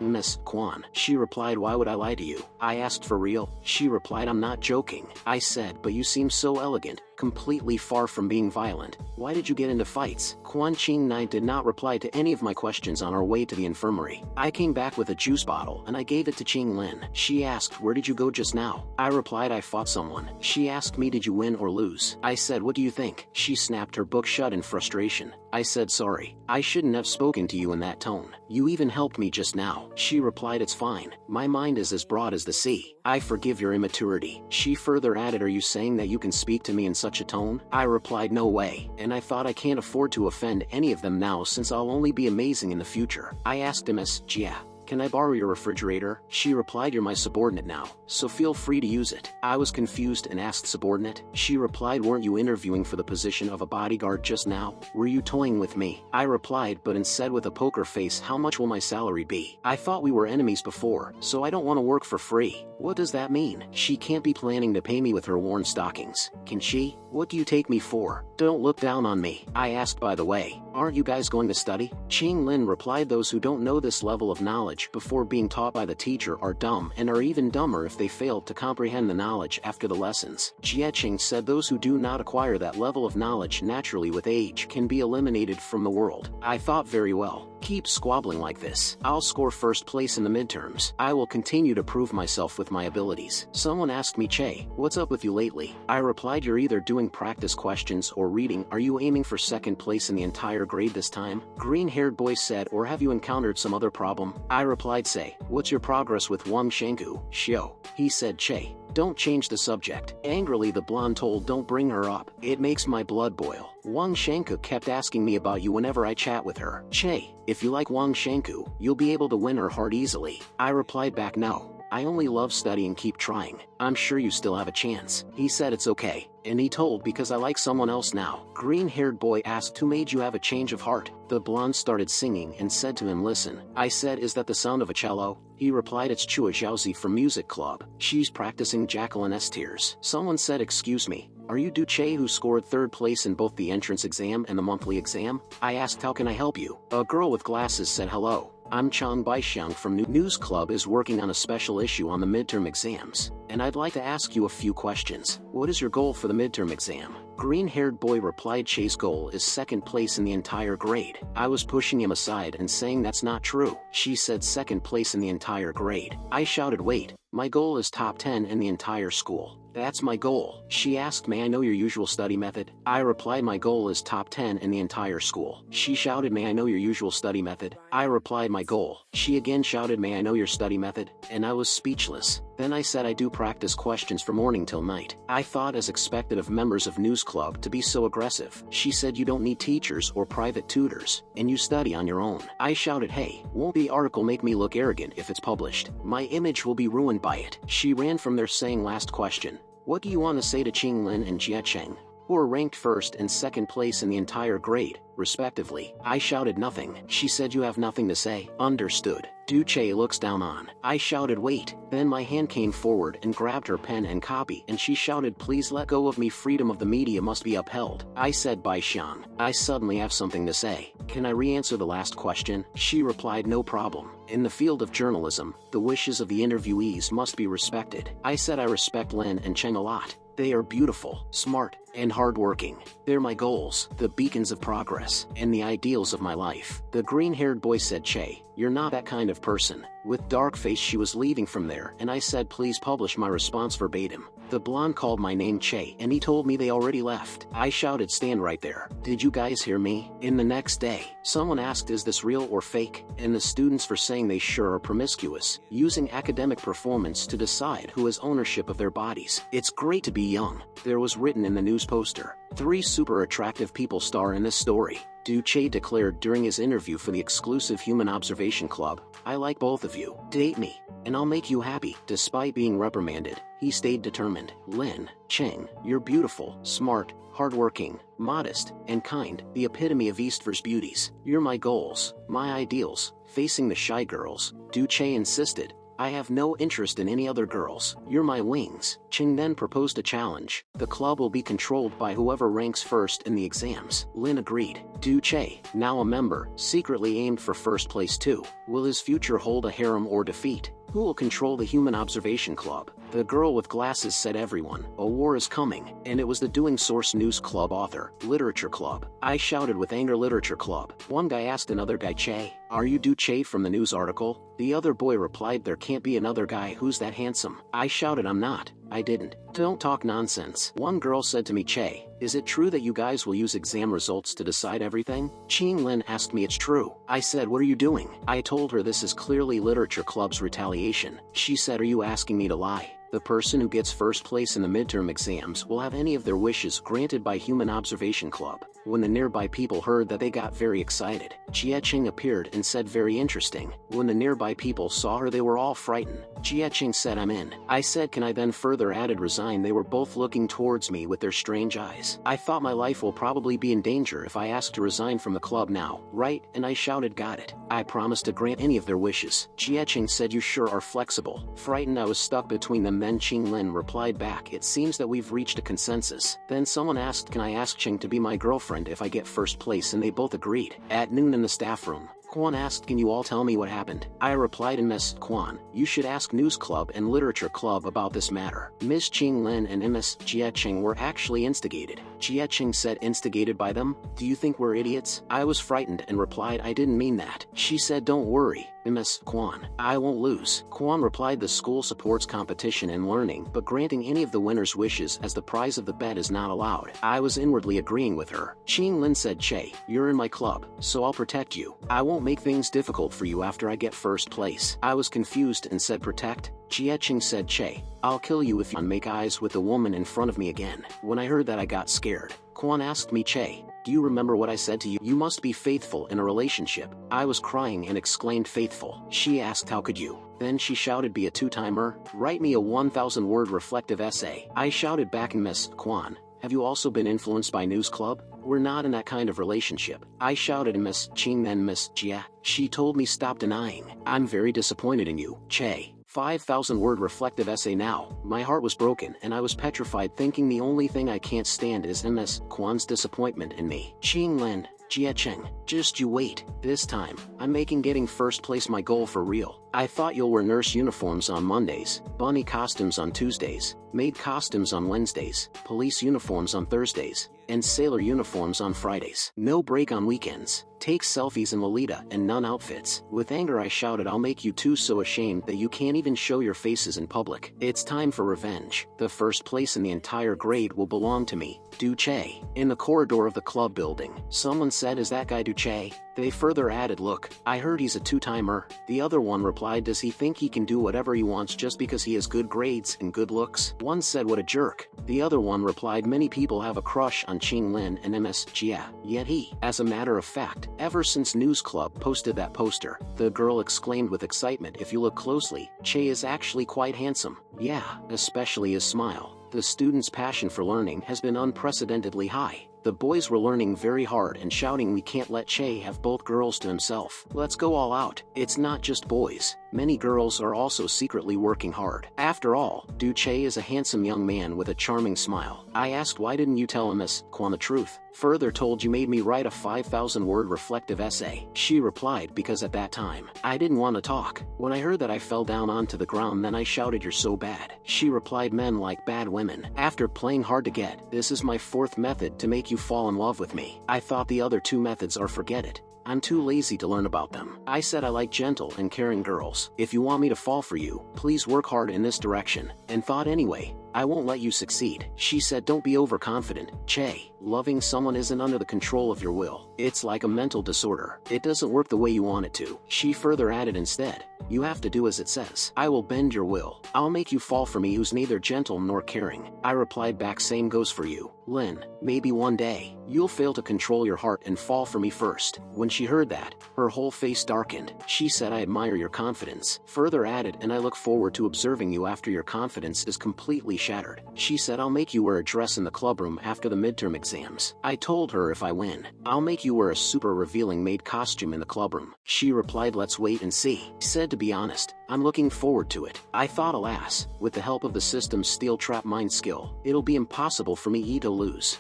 Miss Quan. She replied, why would I lie to you? I asked, for real? She replied, I'm not joking. I said, but you seem so elegant, completely far from being violent. Why did you get into fights? Quan Qing Nai did not reply to any of my questions on our way to the infirmary. I came back with a juice bottle and I gave it to Qing Lin. She asked, where did you go just now? I replied, I fought someone. She asked me, did you win or lose? I said, what do you think? She snapped her book shut in frustration. I said sorry. I shouldn't have spoken to you in that tone. You even helped me just now. She replied it's fine. My mind is as broad as the sea. I forgive your immaturity. She further added, are you saying that you can speak to me in such a tone? I replied no way, and I thought I can't afford to offend any of them now since I'll only be amazing in the future. I asked him as, Jia, can I borrow your refrigerator? She replied, you're my subordinate now, so feel free to use it. I was confused and asked, subordinate? She replied, weren't you interviewing for the position of a bodyguard just now? Were you toying with me? I replied, but instead with a poker face, how much will my salary be? I thought we were enemies before, so I don't want to work for free. What does that mean? She can't be planning to pay me with her worn stockings, can she? What do you take me for? Don't look down on me. I asked, by the way, aren't you guys going to study? Ching Lin replied, those who don't know this level of knowledge before being taught by the teacher are dumb and are even dumber if they fail to comprehend the knowledge after the lessons. Jie Qing said those who do not acquire that level of knowledge naturally with age can be eliminated from the world. I thought, very well. Keep squabbling like this. I'll score first place in the midterms. I will continue to prove myself with my abilities. Someone asked me, Che, what's up with you lately? I replied, you're either doing practice questions or reading. Are you aiming for second place in the entire grade this time? Green-haired boy said, or have you encountered some other problem? I replied, say, what's your progress with Wang Shenggu? Xiao. He said, Che, don't change the subject. Angrily the blonde told, don't bring her up. It makes my blood boil. Wang Shengku kept asking me about you whenever I chat with her. Che, if you like Wang Shengku, you'll be able to win her heart easily. I replied back, no. I only love studying, keep trying. I'm sure you still have a chance. He said it's okay, and he told because I like someone else now. Green-haired boy asked, who made you have a change of heart? The blonde started singing and said to him, listen. I said, is that the sound of a cello? He replied, it's Chua Xiaozi from Music Club. She's practicing Jacqueline's tears. Someone said, excuse me, are you Du Che who scored third place in both the entrance exam and the monthly exam? I asked, how can I help you? A girl with glasses said, hello. I'm Chang Baixiang from News Club is working on a special issue on the midterm exams, and I'd like to ask you a few questions. What is your goal for the midterm exam? Green-haired boy replied, Che's goal is second place in the entire grade. I was pushing him aside and saying that's not true. She said second place in the entire grade. I shouted, wait, my goal is top 10 in the entire school. That's my goal. She asked, may I know your usual study method? I replied, my goal is top 10 in the entire school. She shouted, may I know your usual study method? I replied, my goal. She again shouted, may I know your study method? And I was speechless. Then I said, I do practice questions from morning till night. I thought as expected of members of News Club to be so aggressive. She said, you don't need teachers or private tutors, and you study on your own. I shouted, hey, won't the article make me look arrogant if it's published? My image will be ruined by it. She ran from there saying, last question. What do you want to say to Qing Lin and Jie Cheng, who are ranked first and second place in the entire grade, respectively? I shouted, nothing. She said, you have nothing to say. Understood. Du Che looks down on. I shouted, wait. Then my hand came forward and grabbed her pen and copy, and she shouted, please let go of me, freedom of the media must be upheld. I said, Bai Xiang, I suddenly have something to say. Can I re-answer the last question? She replied, no problem. In the field of journalism, the wishes of the interviewees must be respected. I said, I respect Lin and Cheng a lot. They are beautiful, smart, and hardworking. They're my goals, the beacons of progress, and the ideals of my life. The green-haired boy said, Che, you're not that kind of person. With dark face she was leaving from there, and I said, please publish my response verbatim. The blonde called my name Che, and he told me they already left. I shouted, stand right there. Did you guys hear me? In the next day, someone asked, is this real or fake? And the students for saying they sure are promiscuous, using academic performance to decide who has ownership of their bodies. It's great to be young. There was written in the news poster. 3 super attractive people star in this story. Du Che declared during his interview for the exclusive Human Observation Club, I like both of you. Date me, and I'll make you happy. Despite being reprimanded, he stayed determined. Lin, Cheng, you're beautiful, smart, hardworking, modest, and kind, the epitome of Eastverse beauties. You're my goals, my ideals. Facing the shy girls, Du Che insisted, I have no interest in any other girls. You're my wings. Cheng then proposed a challenge. The club will be controlled by whoever ranks first in the exams. Lin agreed. Du Che, now a member, secretly aimed for first place too. Will his future hold a harem or defeat? Who will control the Human Observation Club? The girl with glasses said everyone, a war is coming, and it was the Doing Source News Club author, Literature Club. I shouted with anger, Literature Club. One guy asked another guy, Che, are you Do Che from the news article? The other boy replied, there can't be another guy who's that handsome. I shouted, I'm not. I didn't. Don't talk nonsense. One girl said to me, Che, is it true that you guys will use exam results to decide everything? Ching Lin asked me, it's true. I said, what are you doing? I told her this is clearly Literature Club's retaliation. She said, are you asking me to lie? The person who gets first place in the midterm exams will have any of their wishes granted by Human Observation Club. When the nearby people heard that, they got very excited. Jie Ching appeared and said, very interesting. When the nearby people saw her, they were all frightened. Jie Ching said, I'm in. I said, can I? Then further added, resign. They were both looking towards me with their strange eyes. I thought my life will probably be in danger if I asked to resign from the club now, right? And I shouted, got it. I promised to grant any of their wishes. Jie Ching said, you sure are flexible. Frightened, I was stuck between them. Then Ching Lin replied back, it seems that we've reached a consensus. Then someone asked, can I ask Ching to be my girlfriend if I get first place? And they both agreed. At noon in the staff room, Quan asked, can you all tell me what happened? I replied, Ms. Quan, you should ask News Club and Literature Club about this matter. Ms. Ching Lin and Ms. Jie Ching were actually instigated. Jie Ching said, instigated by them? Do you think we're idiots? I was frightened and replied, I didn't mean that. She said, don't worry, Ms. Quan, I won't lose. Quan replied, the school supports competition and learning, but granting any of the winner's wishes as the prize of the bet is not allowed. I was inwardly agreeing with her. Ching Lin said, Che, you're in my club, so I'll protect you. I won't make things difficult for you after I get first place. I was confused and said, protect? Jie Ching said, Che, I'll kill you if you make eyes with the woman in front of me again. When I heard that, I got scared. Quan asked me, Che, do you remember what I said to you? You must be faithful in a relationship. I was crying and exclaimed, faithful. She asked, how could you? Then she shouted, be a two-timer? Write me a 1,000-word reflective essay. I shouted back, Ms. Quan, have you also been influenced by News Club? We're not in that kind of relationship. I shouted at Miss Ching, then Miss Jia. She told me, stop denying. I'm very disappointed in you, Che. 5,000-word reflective essay now. My heart was broken and I was petrified, thinking the only thing I can't stand is Ms. Quan's disappointment in me. Ching Lin, Jie Cheng, just you wait. This time, I'm making getting first place my goal for real. I thought you'll wear nurse uniforms on Mondays, bunny costumes on Tuesdays, maid costumes on Wednesdays, police uniforms on Thursdays, and sailor uniforms on Fridays. No break on weekends. Take selfies in Lolita and nun outfits. With anger I shouted, I'll make you two so ashamed that you can't even show your faces in public. It's time for revenge. The first place in the entire grade will belong to me, Duche. In the corridor of the club building, someone said, is that guy Duche? They further added, look, I heard he's a two-timer. The other one replied, does he think he can do whatever he wants just because he has good grades and good looks? One said, what a jerk. The other one replied, many people have a crush on Ching Lin and Ms. Jia, yet he, as a matter of fact, ever since News Club posted that poster, the girl exclaimed with excitement, if you look closely, Che is actually quite handsome. Yeah, especially his smile. The students' passion for learning has been unprecedentedly high. The boys were learning very hard and shouting, we can't let Che have both girls to himself. Let's go all out. It's not just boys. Many girls are also secretly working hard. After all, Du Che is a handsome young man with a charming smile. I asked, why didn't you tell Ms. Quan the truth? Further told, you made me write a 5,000-word reflective essay. She replied, because at that time, I didn't want to talk. When I heard that, I fell down onto the ground, then I shouted, you're so bad. She replied, men like bad women. After playing hard to get, this is my fourth method to make you fall in love with me. I thought the other two methods are forget it. I'm too lazy to learn about them. I said I like gentle and caring girls. If you want me to fall for you, please work hard in this direction. And thought anyway, I won't let you succeed. She said, don't be overconfident, Che. Loving someone isn't under the control of your will. It's like a mental disorder. It doesn't work the way you want it to. She further added, instead, you have to do as it says. I will bend your will. I'll make you fall for me who's neither gentle nor caring. I replied back, same goes for you, Lin. Maybe one day, you'll fail to control your heart and fall for me first. When she heard that, her whole face darkened. She said, I admire your confidence. Further added, and I look forward to observing you after your confidence is completely shattered. She said, I'll make you wear a dress in the clubroom after the midterm exams. I told her, if I win, I'll make you wear a super revealing maid costume in the clubroom. She replied, let's wait and see. Said, to be honest, I'm looking forward to it. I thought, alas, with the help of the system's steel trap mind skill, it'll be impossible for me to lose.